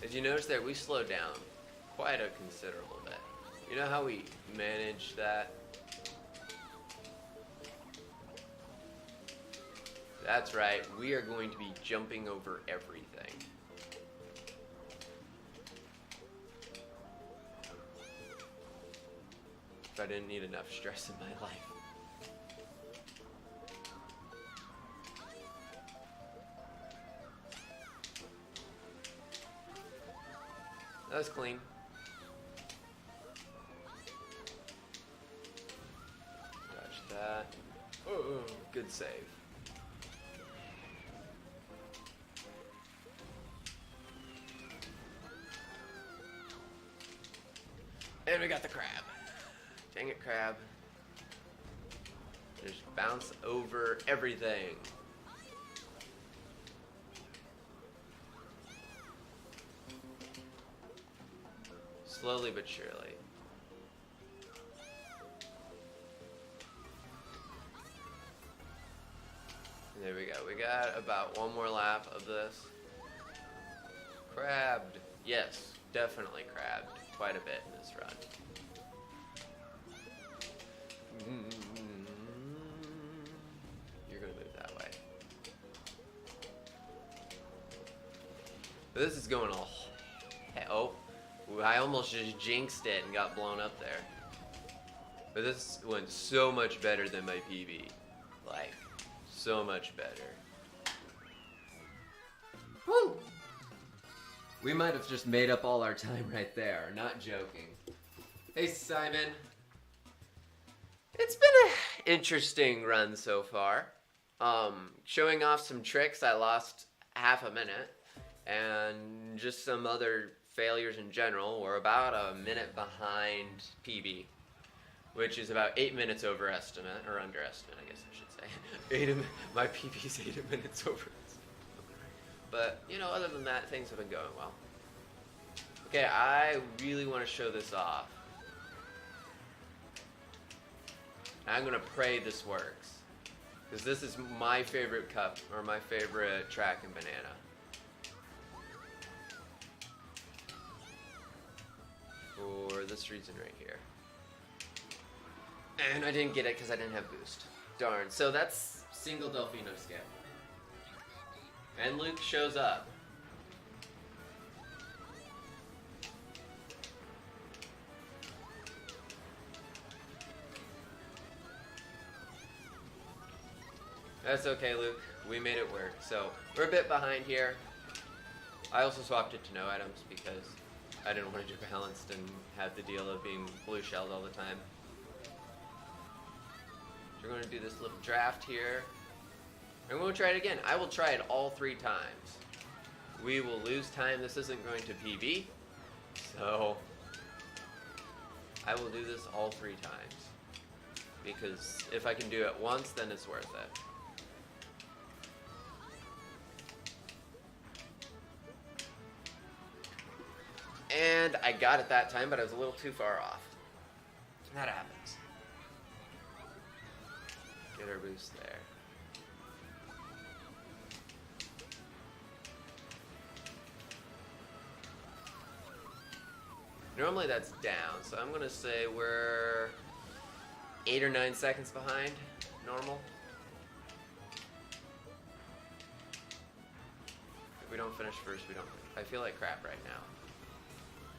As you notice there, we slowed down quite a considerable bit. You know how we managed that? That's right, we are going to be jumping over everything. If I didn't need enough stress in my life. That was clean. Dodge that. Oh, good save. And we got the crab. Dang it, crab. Just bounce over everything. Slowly but surely. And there we go. We got about 1 more lap of this. Crabbed. Yes, definitely crabbed. Quite a bit in this run. You're gonna move that way. But this is going all... Oh, I almost just jinxed it and got blown up there. But this went so much better than my PB. Like, so much better. Woo! We might have just made up all our time right there, not joking. Hey Simon. It's been an interesting run so far. Showing off some tricks, I lost half a minute. And just some other failures in general. We're about a minute behind PB. Which is about 8 minutes overestimate, or underestimate I guess I should say. My PB's 8 minutes over. But, you know, other than that, things have been going well. Okay, I really want to show this off. I'm going to pray this works. Because this is my favorite cup, or my favorite track in Banana. For this reason right here. And I didn't get it because I didn't have boost. Darn. So that's single Delfino skip. And Luke shows up. That's okay, Luke. We made it work. So we're a bit behind here. I also swapped it to no items because I didn't want to do balanced and have the deal of being blue shelled all the time. So we're going to do this little draft here. And we'll try it again. I will try it all 3 times. We will lose time. This isn't going to PB. So I will do this all 3 times. Because if I can do it once, then it's worth it. And I got it that time, but I was a little too far off. That happens. Get our boost there. Normally that's down, so I'm gonna say we're 8 or 9 seconds behind normal. If we don't finish first, we don't. I feel like crap right now.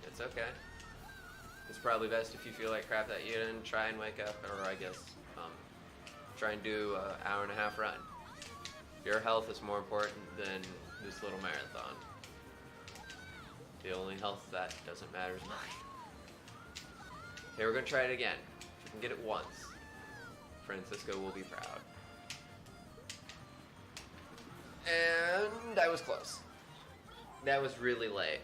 It's okay. It's probably best if you feel like crap that you didn't try and wake up, or I guess try and do an hour-and-a-half run. Your health is more important than this little marathon. The only health that doesn't matter is mine. Okay, we're gonna try it again. If we can get it once, Francisco will be proud. And I was close. That was really late.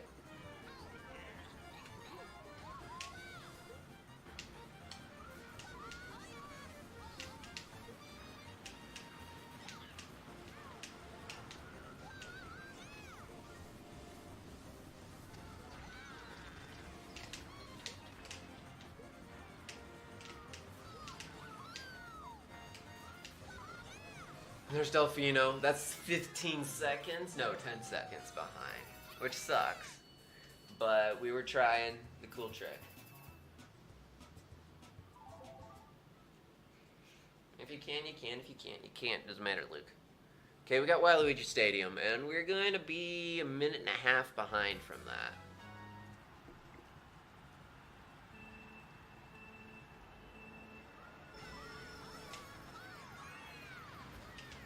There's Delfino. That's 15 seconds. No, 10 seconds behind. Which sucks. But we were trying the cool trick. If you can, you can. If you can't, you can't. Doesn't matter, Luke. Okay, we got Waluigi Stadium, and we're going to be a minute and a half behind from that.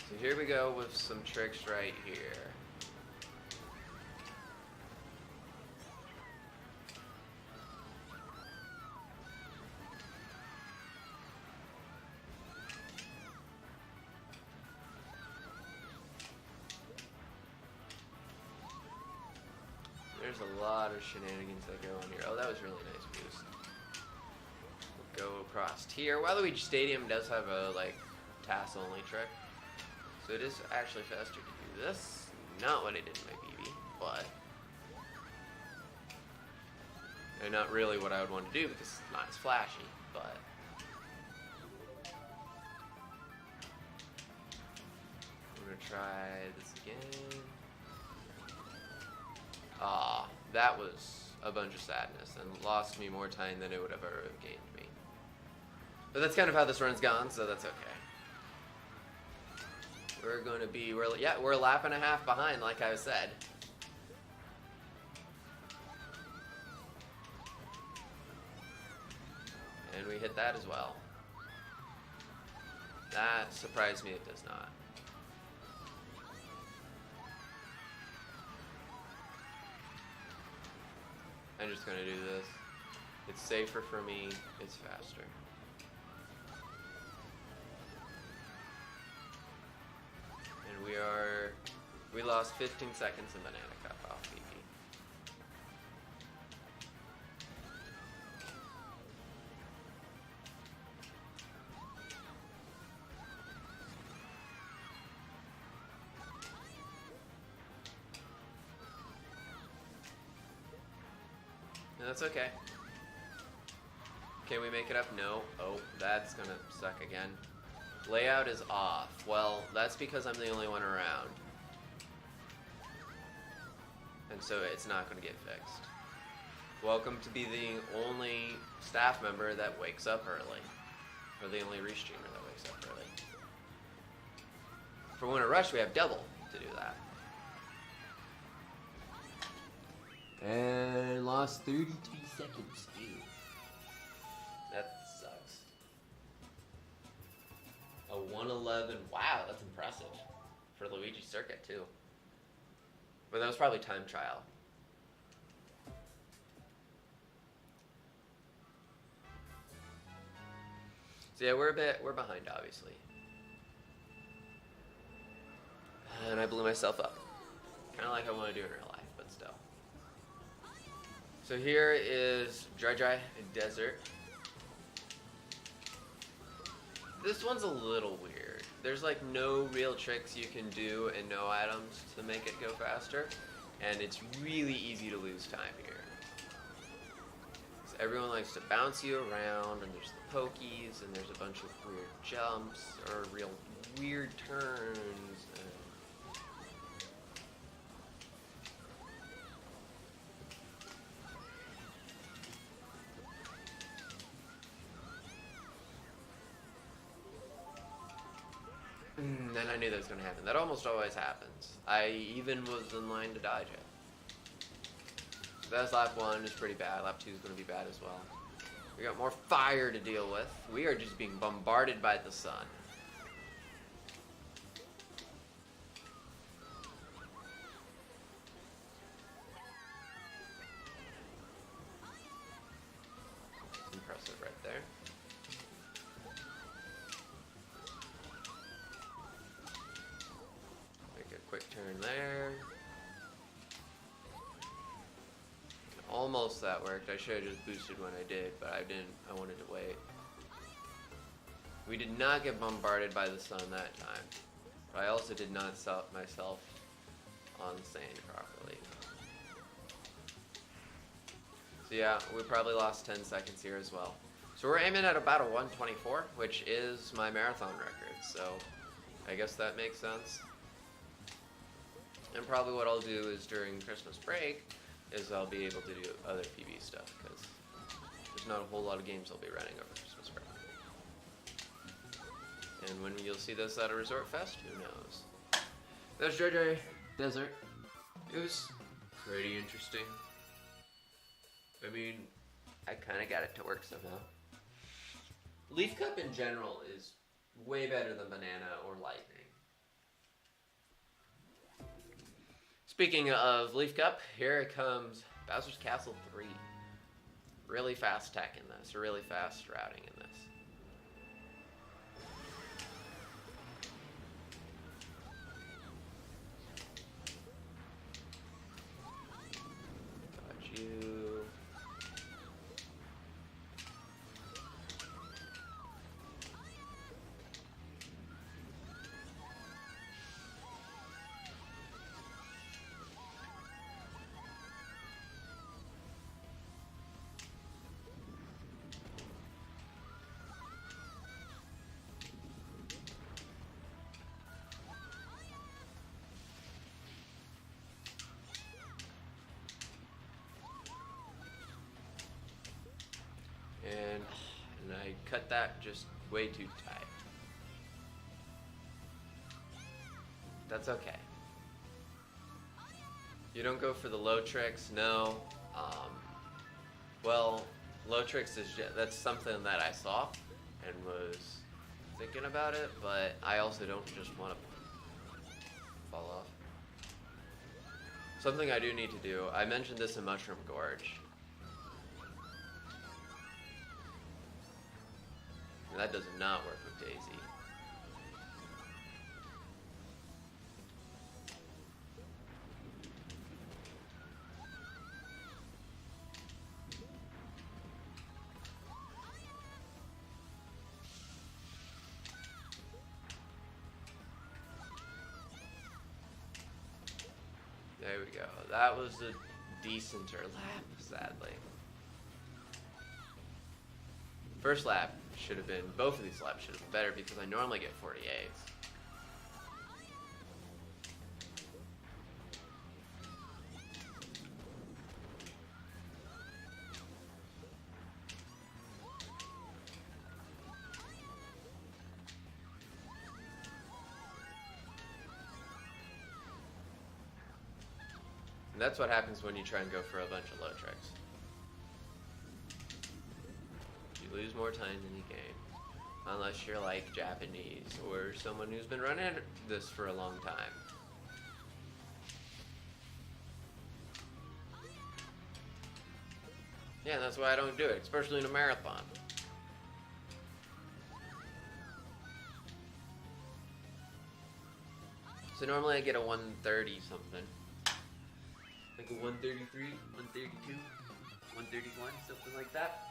So here we go with some tricks right here. There's a lot of shenanigans that go on here. Oh, that was really nice boost. We'll go across here. Waluigi Stadium does have a, task only trick. So it is actually faster to do this. Not what I did in my BB, but... And not really what I would want to do because it's not as flashy, but... We're gonna try this again. Ah, that was a bunch of sadness and lost me more time than it would have ever gained me. But that's kind of how this run's gone, so that's okay. We're going to be, we're a lap and a half behind, like I said. And we hit that as well. That surprised me, it does not. I'm just going to do this. It's safer for me, it's faster. We lost 15 seconds in Banana Cup off BB. No, that's okay. Can we make it up? No. Oh, that's gonna suck again. Layout is off. Well, that's because I'm the only one around. And so it's not going to get fixed. Welcome to be the only staff member that wakes up early. We're the only restreamer that wakes up early. For Winter Rush, we have double to do that. And lost 33 seconds. Ew. That sucks. A 111. Wow, that's impressive. For Luigi Circuit, too. But that was probably time trial. So yeah, we're behind, obviously. And I blew myself up. Kind of like I want to do in real life, but still. So here is Dry Desert. This one's a little weird. There's like no real tricks you can do and no items to make it go faster. And it's really easy to lose time here. So everyone likes to bounce you around, and there's the pokies, and there's a bunch of weird jumps, or real weird turns. Then I knew that was going to happen. That almost always happens. I even was in line to dodge it. So that's lap 1 is pretty bad. Lap 2 is going to be bad as well. We got more fire to deal with. We are just being bombarded by the sun. Impressive right there. Quick turn there. Almost that worked. I should have just boosted when I did, but I didn't. I wanted to wait. We did not get bombarded by the sun that time. But I also did not set myself on sand properly. So yeah, we probably lost 10 seconds here as well. So we're aiming at about a 124, which is my marathon record. So I guess that makes sense. And probably what I'll do is during Christmas break is I'll be able to do other PB stuff, because there's not a whole lot of games I'll be running over Christmas break. And when you'll see this at a Resort Fest, who knows? That's JJ Desert. It was pretty interesting. I mean, I kind of got it to work somehow. Leaf Cup in general is way better than Banana or Lightning. Speaking of Leaf Cup, here it comes Bowser's Castle 3. Really fast tech in this, really fast routing in this. Got you. And I cut that just way too tight. That's okay. You don't go for the low tricks, no. Well, low tricks is that's something that I saw and was thinking about it, but I also don't just want to fall off. Something I do need to do, I mentioned this in Mushroom Gorge. That does not work with Daisy. There we go. That was a decenter lap, sadly. First lap should have been, both of these laps should have been better because I normally get 48s. And that's what happens when you try and go for a bunch of low tricks. You lose more time than you gain. Unless you're like Japanese or someone who's been running this for a long time. Yeah, that's why I don't do it, especially in a marathon. So normally I get a 130 something. Like a 133, 132, 131, something like that.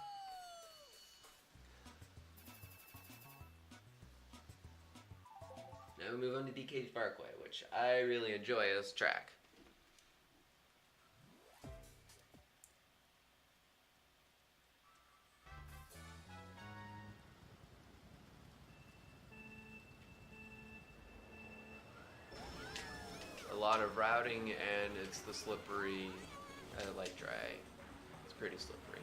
Now we move on to DK's Parkway, which I really enjoy as track. A lot of routing, and it's the slippery, like dry. It's pretty slippery.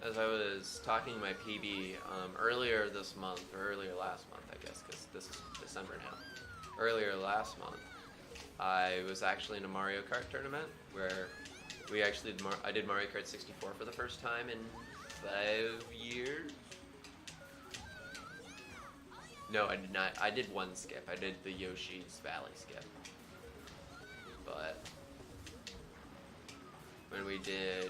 As I was talking to my PB earlier this month, or earlier last month, I guess, because this is December now. Earlier last month, I was actually in a Mario Kart tournament where we actually I did Mario Kart 64 for the first time in 5 years. No, I did not. I did one skip. I did the Yoshi's Valley skip. But when we did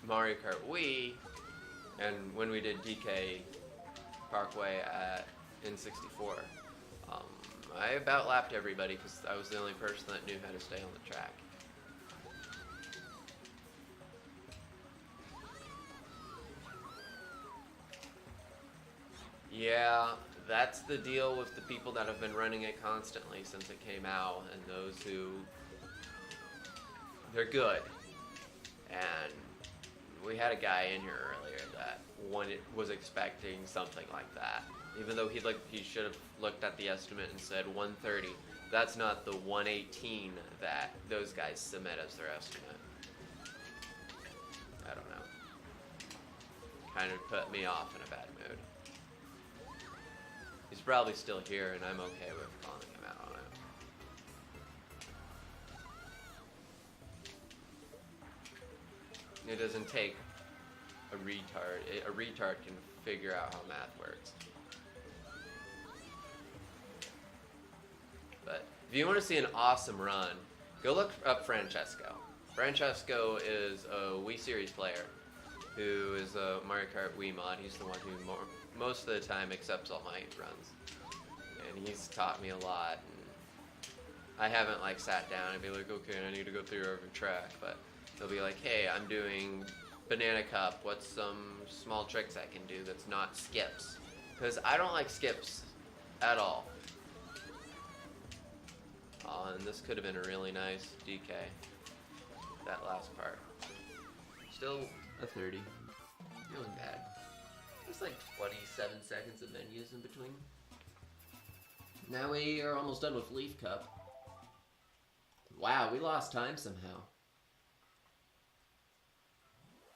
Mario Kart Wii, and when we did DK Parkway at N64, I about lapped everybody because I was the only person that knew how to stay on the track. Yeah, that's the deal with the people that have been running it constantly since it came out, and those who, they're good. And we had a guy in here earlier that was expecting something like that. Even though he should have looked at the estimate and said 130. That's not the 118 that those guys submit as their estimate. I don't know. Kind of put me off in a bad mood. He's probably still here, and I'm okay with calling him out on it. It doesn't take a retard. A retard can figure out how math works. But if you want to see an awesome run, go look up Francesco. Francesco is a Wii Series player who is a Mario Kart Wii mod. He's the one who most of the time accepts all my runs. And he's taught me a lot. And I haven't like sat down and be like, okay, I need to go through every track, but he'll be like, hey, I'm doing Banana Cup. What's some small tricks I can do that's not skips? Because I don't like skips at all. Oh, and this could have been a really nice DK. That last part. Still a 30. Feeling bad. There's like 27 seconds of menus in between. Now we are almost done with Leaf Cup. Wow, we lost time somehow.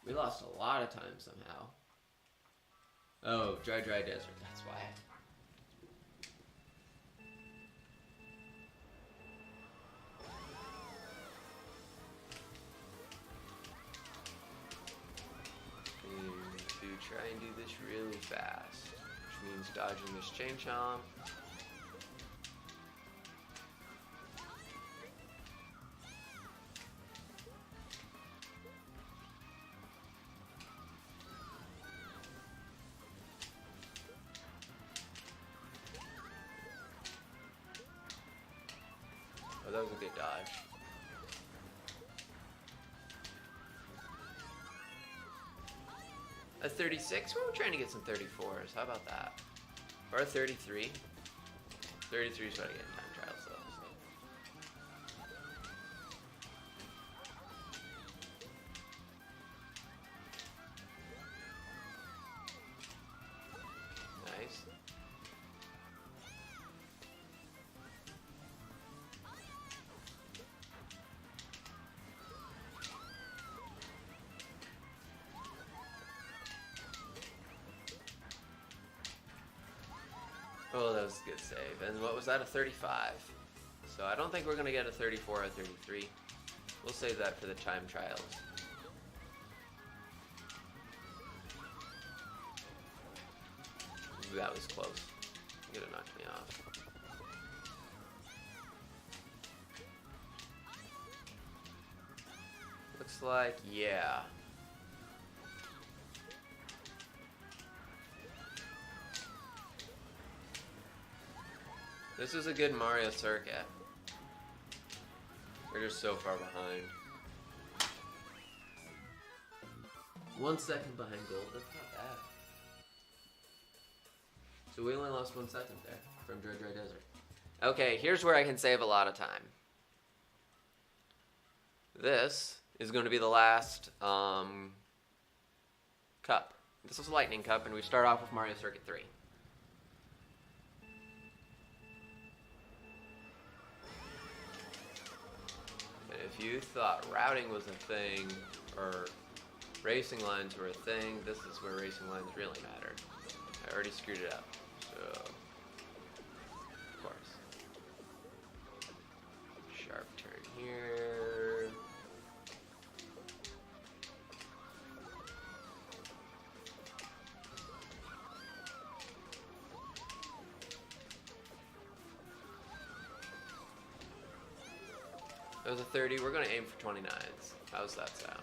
We lost a lot of time somehow. Oh, dry desert, that's why. To try and do this really fast, which means dodging this chain chomp. Oh, that was a good dodge. A 36? We're trying to get some 34s. How about that? Or a 33? 33 is what I get in time trials, though. So. Nice. Oh, that was a good save. And what was that, a 35? So I don't think we're going to get a 34 or 33. We'll save that for the time trials. Ooh, that was close. You're going to knock me off. Looks like, yeah. This is a good Mario circuit. We're just so far behind. 1 second behind gold, that's not bad. So we only lost 1 second there from Dry Desert. Okay, here's where I can save a lot of time. This is going to be the last cup. This is a Lightning Cup, and we start off with Mario Circuit 3. And if you thought routing was a thing, or racing lines were a thing, this is where racing lines really mattered. I already screwed it up, so of course. Sharp turn here. That was a 30. We're going to aim for 29s. How's that sound?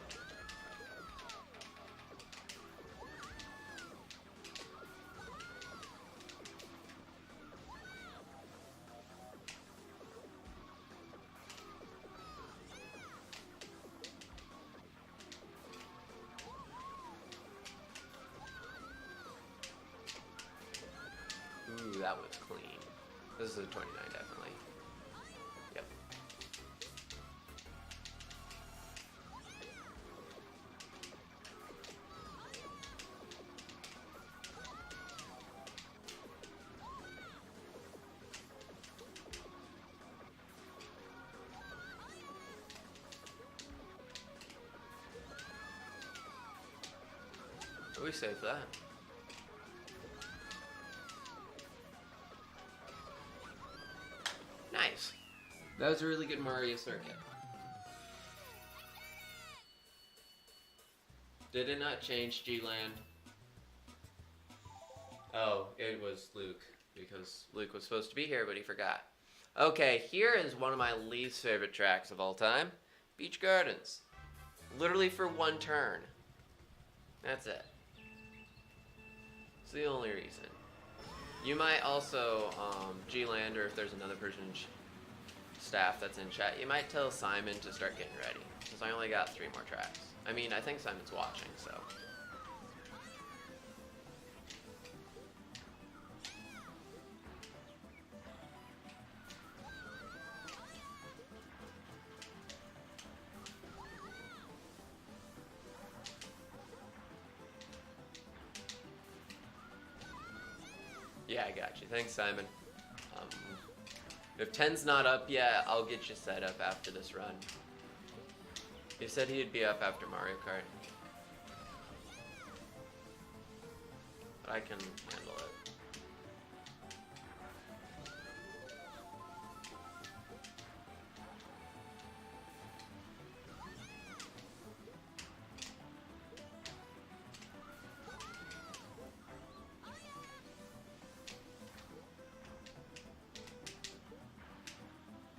Ooh, that was clean. This is a 29, definitely. Yep. We saved that. Nice. That was a really good Mario circuit. Did it not change G-Land? Oh, it was Luke, because Luke was supposed to be here, but he forgot. Okay, here is one of my least favorite tracks of all time. Beach Gardens. Literally for one turn. That's it. It's the only reason. You might also, G-Land, or if there's another person in staff that's in chat, you might tell Simon to start getting ready, because I only got 3 more tracks. I mean, I think Simon's watching, so. Yeah, I got you. Thanks, Simon. If 10's not up yet, I'll get you set up after this run. He said he'd be up after Mario Kart. But I can handle it.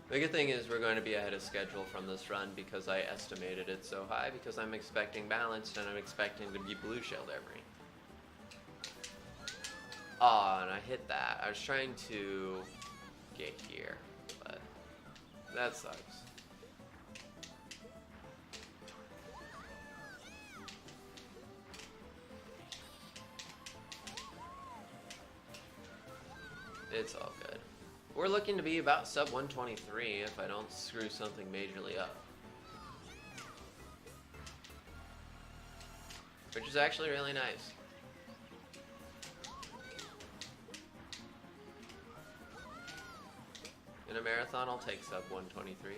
The good thing is we're going to be ahead of schedule from this run because I estimated it so high because I'm expecting balanced and I'm expecting to be blue shelled every. Aw, and I hit that. I was trying to get here, but that sucks. It's all good. We're looking to be about sub 123 if I don't screw something majorly up. Which is actually really nice. In a marathon, I'll take sub 123.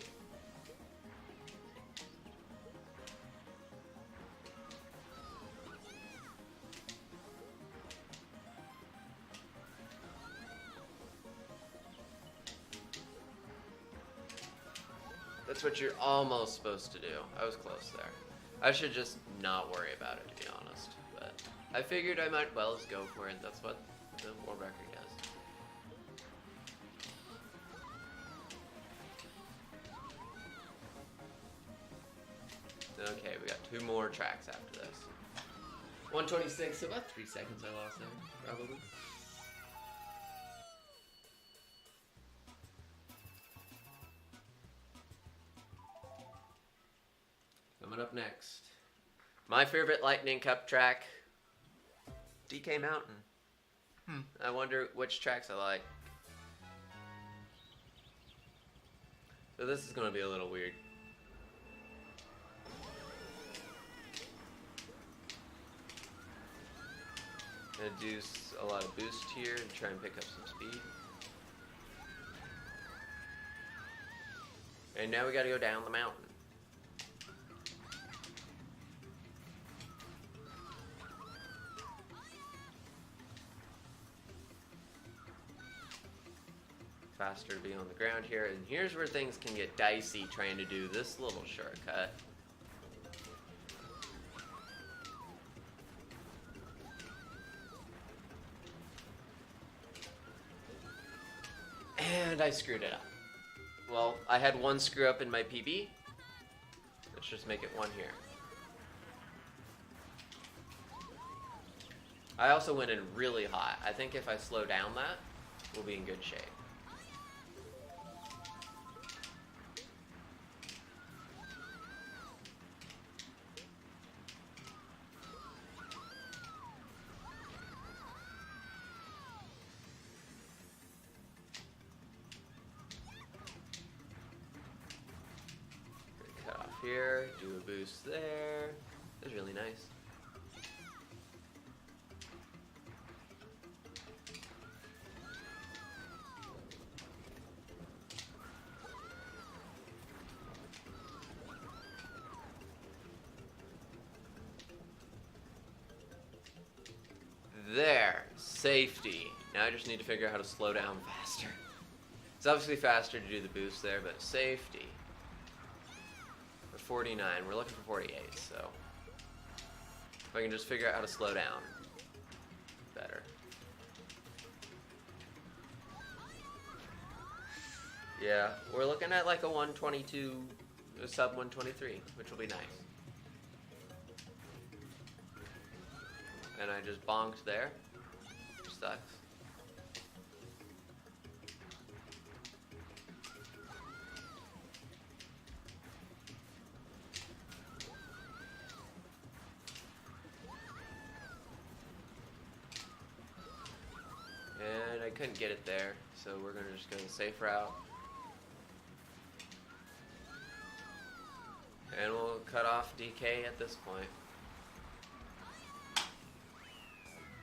That's what you're almost supposed to do. I was close there. I should just not worry about it, to be honest. But I figured I might well just go for it. That's what the world record does. Okay, we got 2 more tracks after this. 126, so about 3 seconds I lost there, probably. Coming up next, my favorite Lightning Cup track, DK Mountain. I wonder which tracks I like. So this is going to be a little weird. Gonna do a lot of boost here and try and pick up some speed. And now we gotta go down the mountain. Faster to be on the ground here, and here's where things can get dicey trying to do this little shortcut. And I screwed it up. Well, I had 1 screw up in my PB. Let's just make it 1 here. I also went in really hot. I think if I slow down that, we'll be in good shape. Here, do a boost there. That's really nice. There, safety. Now I just need to figure out how to slow down faster. It's obviously faster to do the boost there, but safety. 49, we're looking for 48, so if I can just figure out how to slow down better. Yeah, we're looking at like a 122, a sub 123, which will be nice. And I just bonked there, which sucks. And I couldn't get it there, so we're gonna just go the safe route. And we'll cut off DK at this point.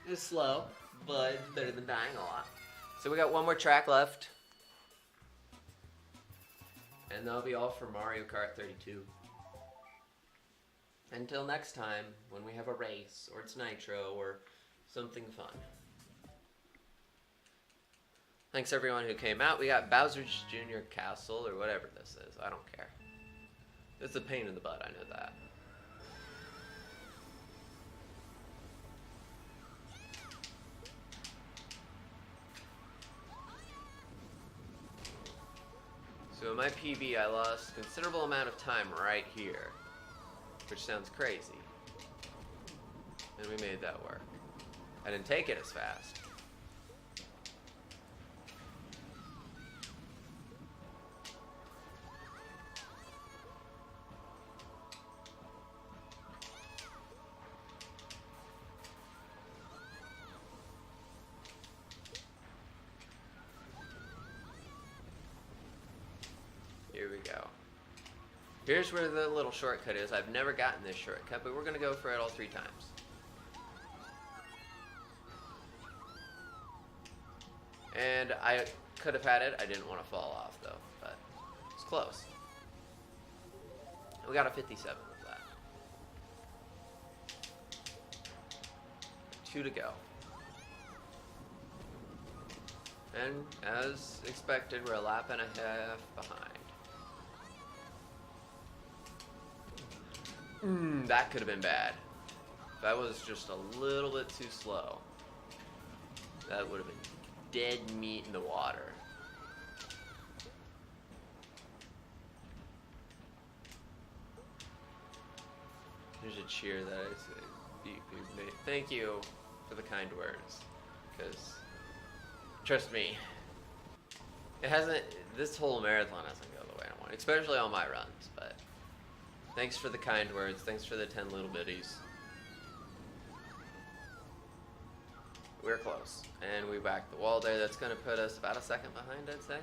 It's slow, but it's better than dying a lot. So we got 1 more track left. And that'll be all for Mario Kart 32. Until next time, when we have a race, or it's Nitro, or something fun. Thanks everyone who came out. We got Bowser's Jr. Castle, or whatever this is. I don't care. It's a pain in the butt, I know that. So in my PB, I lost a considerable amount of time right here, which sounds crazy. And we made that work. I didn't take it as fast. Here we go. Here's where the little shortcut is. I've never gotten this shortcut, but we're going to go for it all 3 times. And I could have had it. I didn't want to fall off, though, but it's close. We got a 57 with that. 2 to go. And as expected, we're a lap and a half behind. That could have been bad. That was just a little bit too slow. That would have been dead meat in the water. There's a cheer that I say. Thank you for the kind words. Because, trust me, this whole marathon hasn't gone the way I want, especially on my runs, but thanks for the kind words. Thanks for the 10 little bitties. We're close. And we whacked the wall there. That's going to put us about a second behind, I'd say.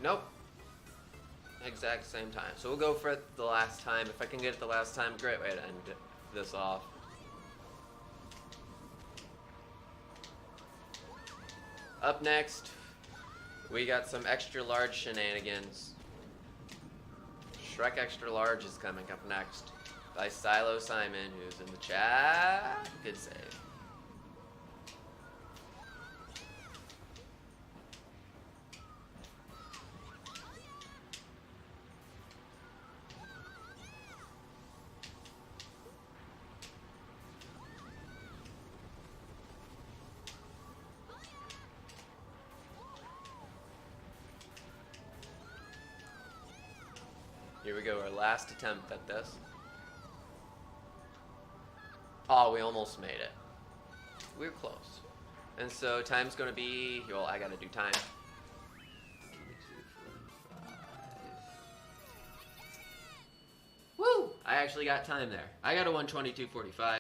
Nope. Exact same time. So we'll go for it the last time. If I can get it the last time, great way to end this off. Up next, we got some extra large shenanigans. Shrek Extra Large is coming up next by Silo Simon, who's in the chat. Good save. Here we go, our last attempt at this. Oh, we almost made it. We're close. And so time's gonna be, well, I gotta do time. 22:45. Woo! I actually got time there. I got a 1:22:45.